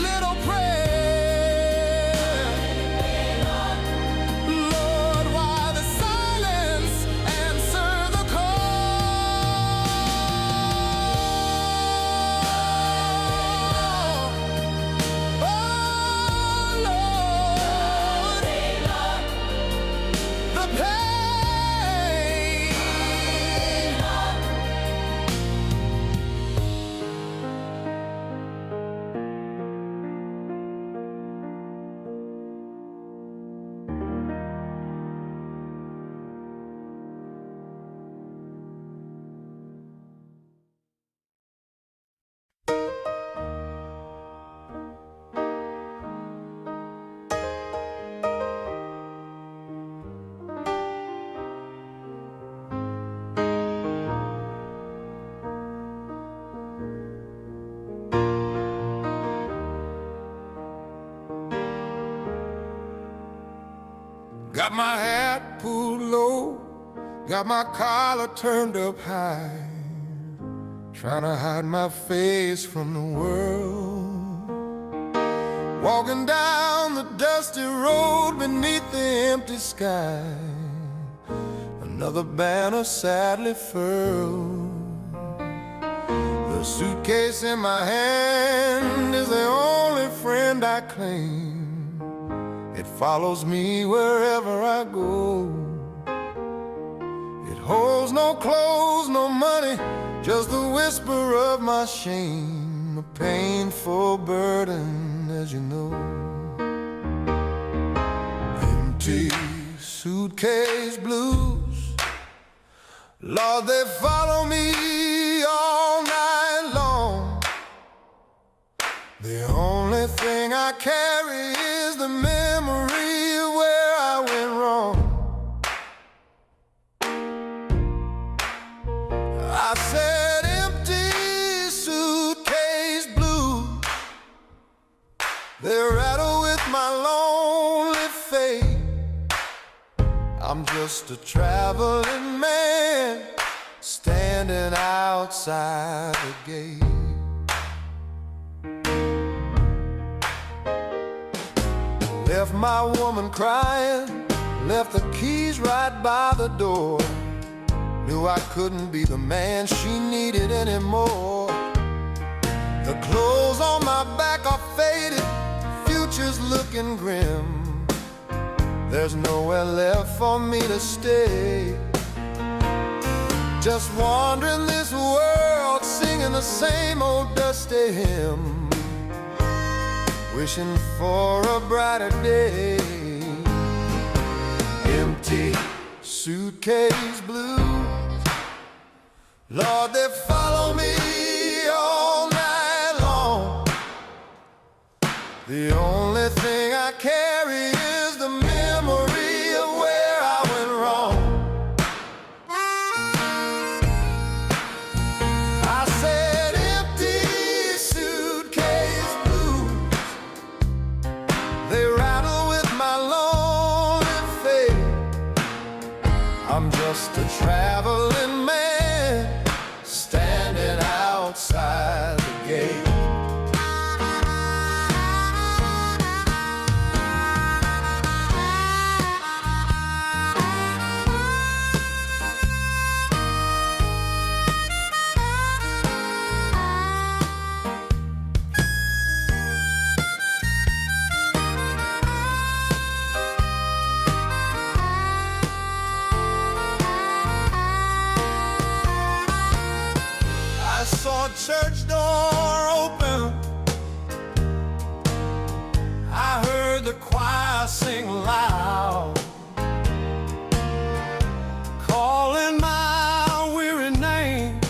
D: little prayer. Lord, why the silence? Answer the call. Oh Lord, the pain. Got my hat pulled low, got my collar turned up high, trying to hide my face from the world. Walking down the dusty road beneath the empty sky, another banner sadly furled. The suitcase in my hand is the only friend I claim. It follows me wherever I go. It holds no clothes, no money, just the whisper of my shame, a painful burden, as you know. Empty suitcase blues, Lord, they follow me all night long. The only thing I carry is the memory of where I went wrong. I said empty suitcase blues, they rattle with my lonely fate. I'm just a traveling man standing outside the gate. Left my woman crying, left the keys right by the door. Knew I couldn't be the man she needed anymore. The clothes on my back are faded, future's looking grim. There's nowhere left for me to stay. Just wandering this world, singing the same old dusty hymn, wishing for a brighter day. Empty suitcase blues, Lord, they follow me all night long. The
A: outside the gate.
C: I saw a church door open. I heard the choir sing loud, calling my weary name.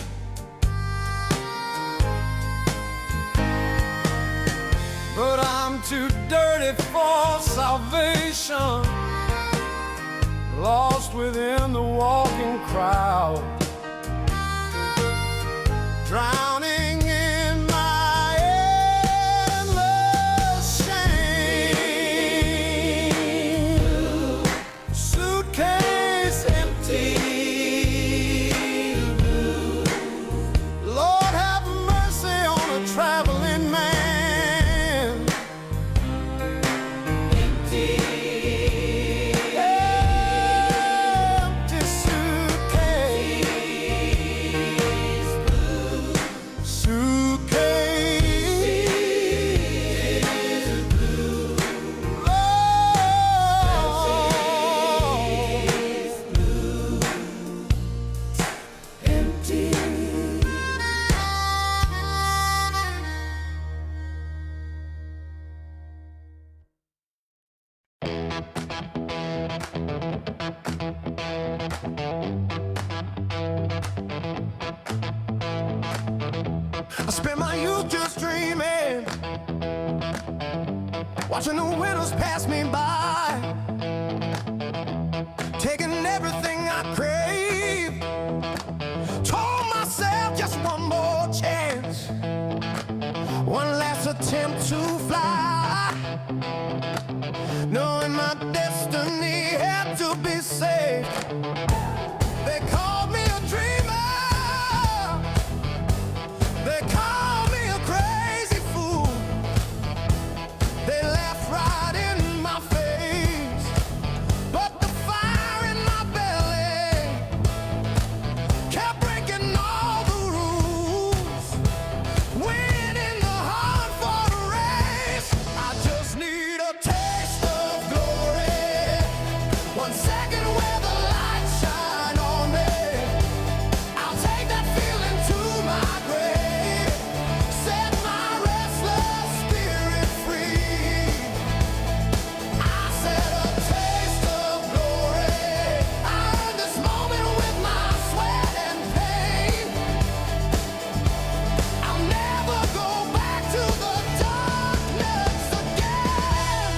C: But I'm too dirty for salvation, lost within the walking crowd, drowning in my endless shame. Suitcase empty. Lord have mercy on a traveling man. Empty. Empty suitcase.
A: I spent my youth just dreaming, watching the winners pass me by, taking everything I crave. Told myself just one more chance, one last attempt to fly, knowing my destiny had to be saved. They called me a dreamer, they call me a crazy fool. They laughed right in my face, but the fire in my belly kept breaking all the rules. Winning the hunt for the race, I just need a taste of glory. 1 second where the light shine on me, I'll take that feeling to my grave, set my restless spirit free. I said a taste of glory, I earned this moment with my sweat and pain. I'll never go back to the darkness again.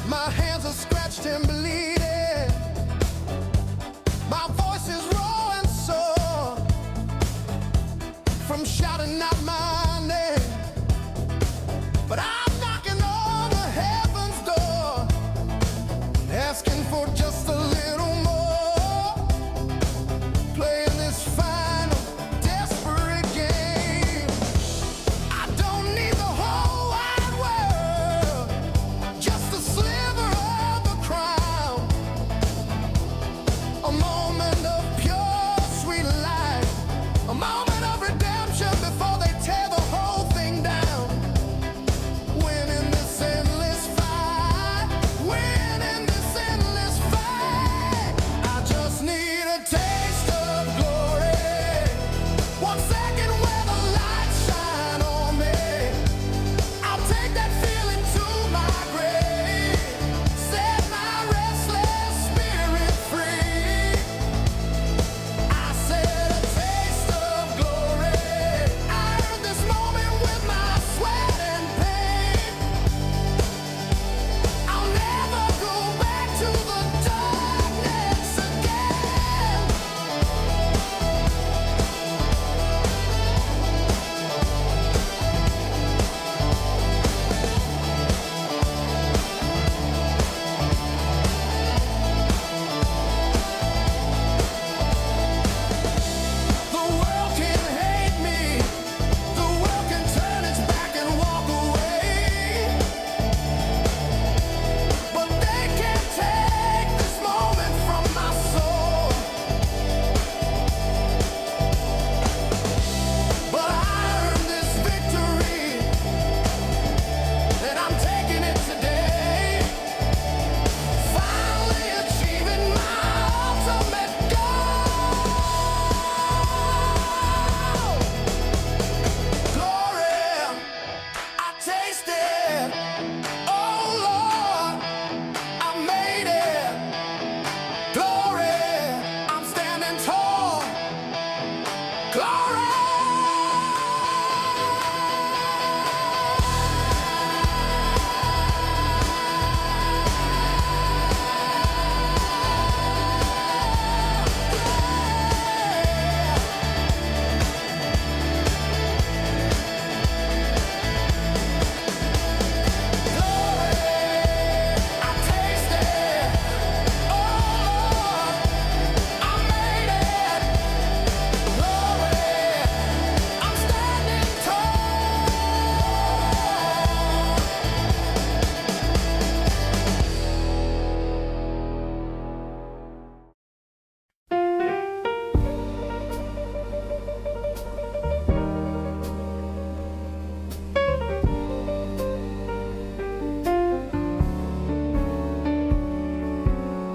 A: My hands are scratched and bleeding, my voice is raw and sore from shouting out my name. But I'm knocking on the heaven's door, asking for just a little more, playing this final desperate game. I don't need the whole wide world, just a sliver of the crown, a moment of pure sweet life, a moment of redemption before they tear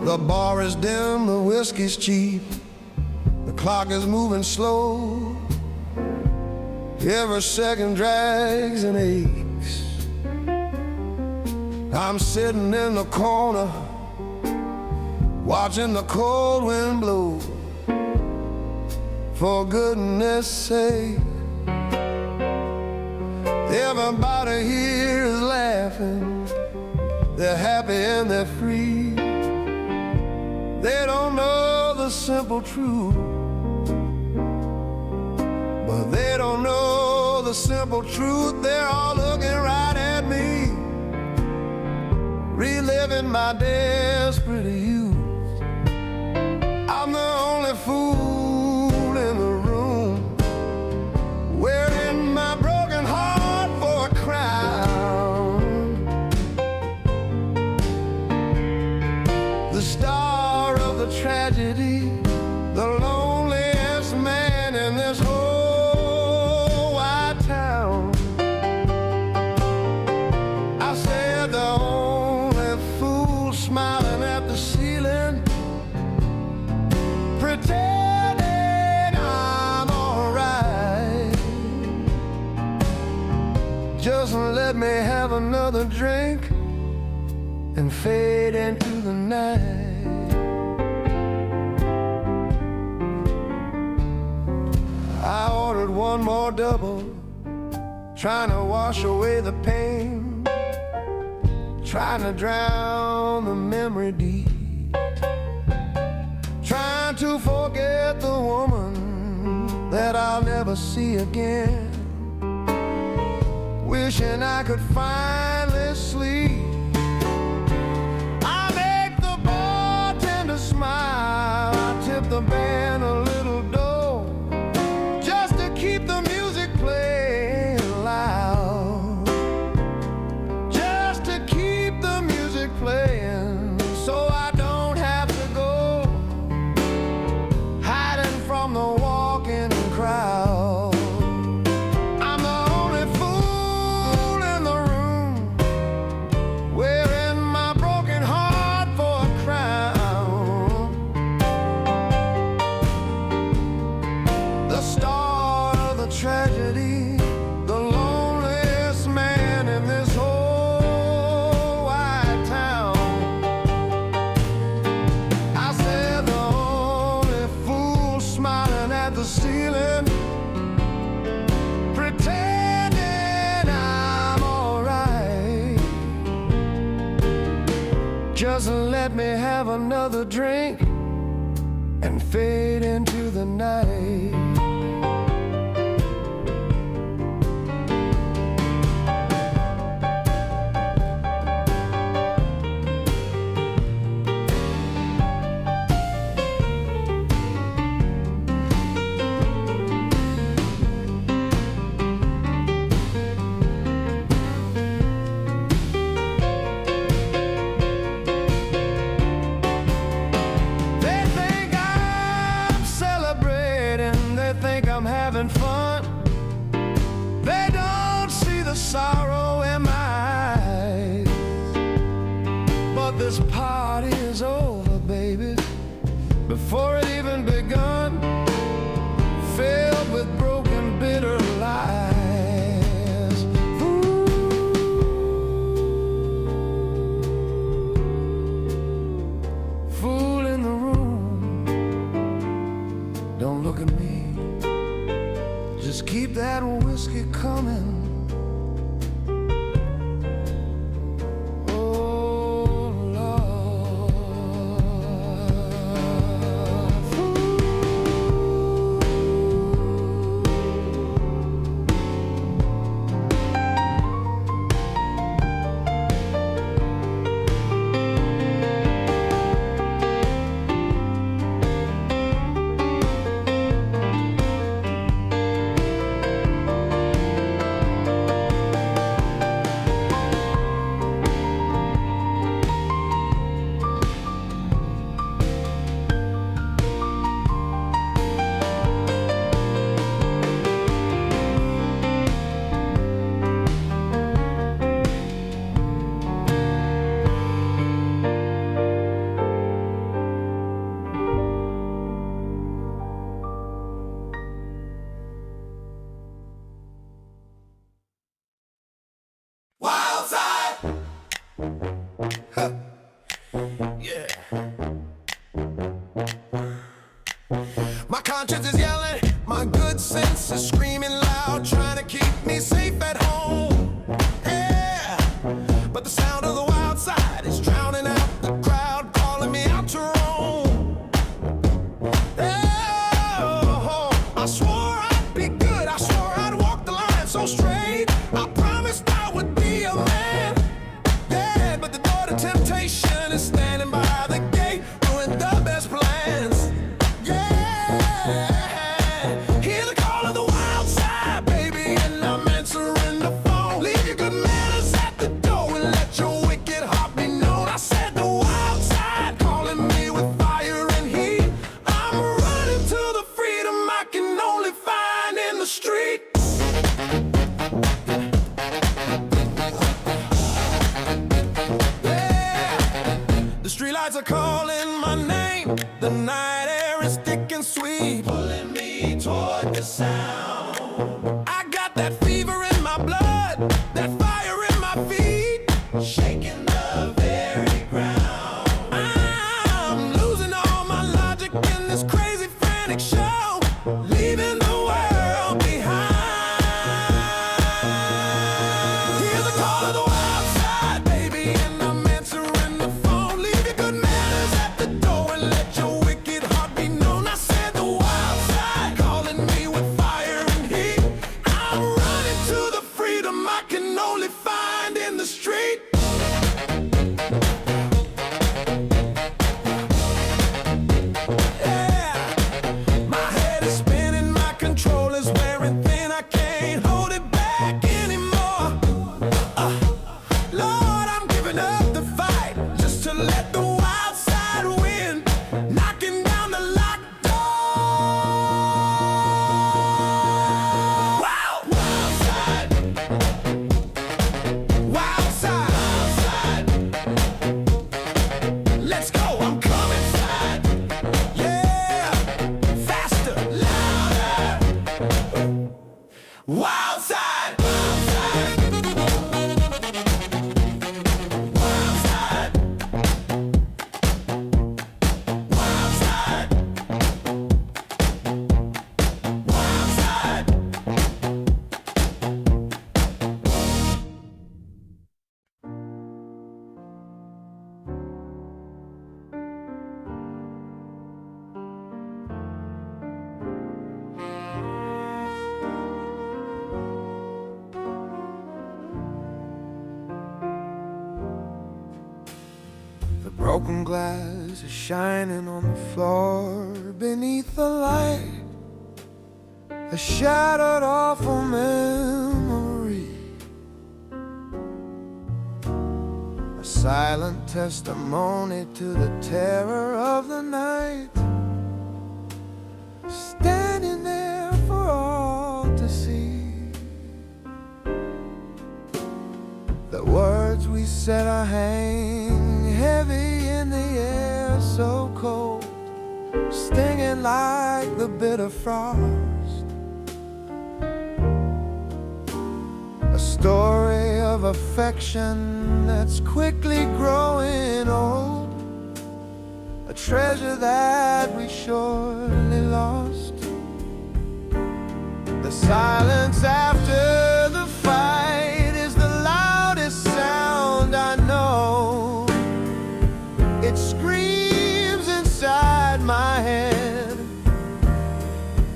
D: The bar is dim, the whiskey's cheap, the clock is moving slow. Every second drags and aches. I'm sitting in the corner, watching the cold wind blow. For goodness sake, everybody here is laughing. They're happy and they're free. They don't know the simple truth, but they don't know the simple truth. They're all looking right at me, reliving my desperate youth. I'm the only fool in the room, wearing my broken heart for a crown. The star of the tragedy, the loneliest man in this whole wide town. I said the only fool smiling at the ceiling, pretending I'm alright. Just let me have another drink and fade into the night. I ordered one more double, trying to wash away the pain, trying to drown the memory deep, trying to forget the woman that I'll never see again, wishing I could finally sleep. I make the bartender smile, I tip the band a little dough, just to keep the music playing loud, just to keep the music playing, so I don't have to go hiding from the walking crowd. I'm the only fool in the room, wearing my broken heart for a crown. The star of the tragedy, the loneliest man in this whole wide town. I said the only fool smiling at the ceiling, pretending I'm alright. Just let me have another drink and fade into the night. They think I'm celebrating, they think I'm having fun. They don't see the sorrow in my eyes. But this party is over, baby, before it even begun, filled with broken, bitter lies. Fool in the room, don't look at me. just keep that whiskey coming.
C: My conscience is yelling, my good sense is screaming loud, trying to keep me safe at home. Yeah, but the sound of the wild side is drowning out the crowd, calling me out to roam. Oh, I swore I'd be good, I swore I'd walk the line so straight. I promised I would be a man. Yeah, but the door to temptation is standing by the gate, ruined the best plans. Hear the call of the wild side, baby, and I'm answering the phone. Leave your good manners at the door and let your wicked heart be known. I said the wild side, calling me with fire and heat. I'm running to the freedom I can only find in the street. Yeah, the streetlights are calling my name. The night air is thick and sweet, pulling me toward the sound. I got that fever in my blood, that fire in my feet, shaking the very ground. I'm losing all my logic in this crazy frantic show, leaving the world behind. Hear the call of the wild side, baby, and I'm answering the phone. Leave your good manners at the door and let your wicked heart be known. I said the wild side, calling me with fire and heat. I'm running to the freedom I can only find in the street. Yeah, my head is spinning, my control is wearing thin. I can't hold it back anymore. Lord, I'm giving up the fight just to let the wild side win, knocking down the locked door. Wild, wild side, wild side, let's go, I'm coming side. Yeah, faster, louder. Wild side, wild side, wild side, wild side, wild side. The broken glass is shining on the floor beneath the light, a shattered awful memory, a silent testimony to the terror of the night, standing there for all to see. The words we said are hang heavy in the air, so cold, stinging like the bitter frost. A story of affection that's quickly growing old, a treasure that we surely lost. The
D: silence after the fight is the loudest sound I know. It screams inside my head,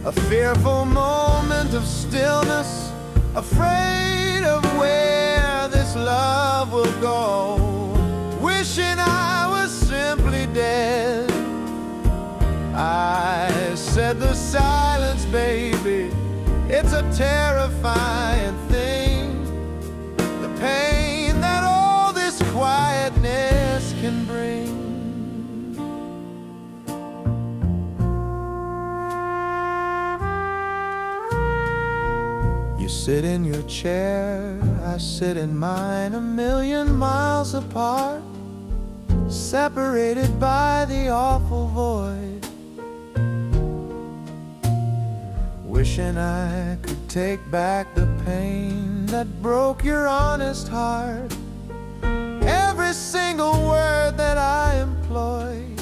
D: a fearful moment of stillness, afraid of where this love will go, wishing I was simply dead. I said the silence, baby, it's a terrifying thing. The pain that all this quietness can bring. You sit in your chair, I sit in mine, 1,000,000 miles apart, separated by the awful void. Wishing I could take back the pain that broke your honest heart. Every single word that I employed.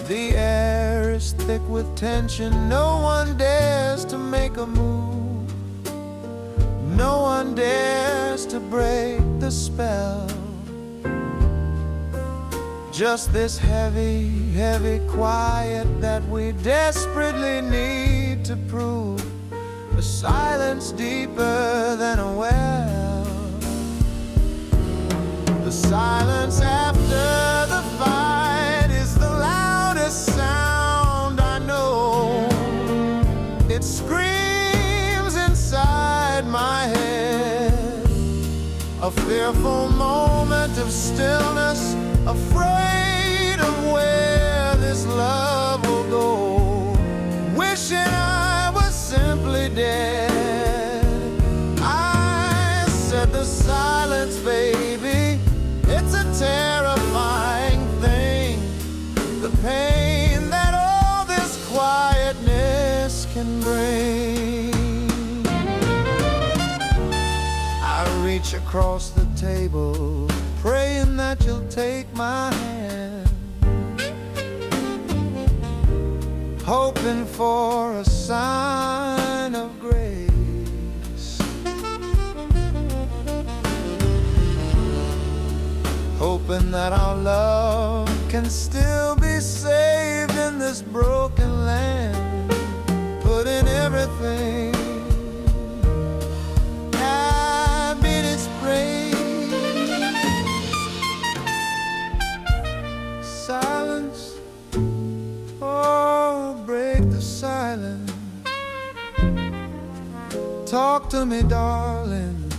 D: The air is thick with tension, no one dares to make a move. No one dares to break the spell. Just this heavy, heavy quiet that we desperately need to prove. A silence deeper than a well. The silence after the fight is the loudest sound I know. It screams inside my head, a fearful moment of stillness, afraid of where this love will go, wishing I was simply dead. I said the silence, baby, it's a terrifying thing. The pain that all this quietness can bring. I reach across the table, praying that you'll take my hand, hoping for a sign of grace, hoping that our love can still be saved in this broken land, putting everything in its praise. Silence, oh, break the silence. Talk to me, darling.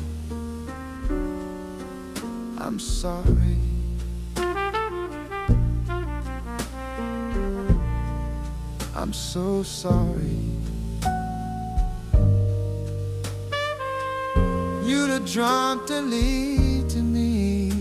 D: I'm sorry. I'm so sorry. You'd have drawn to lead to me.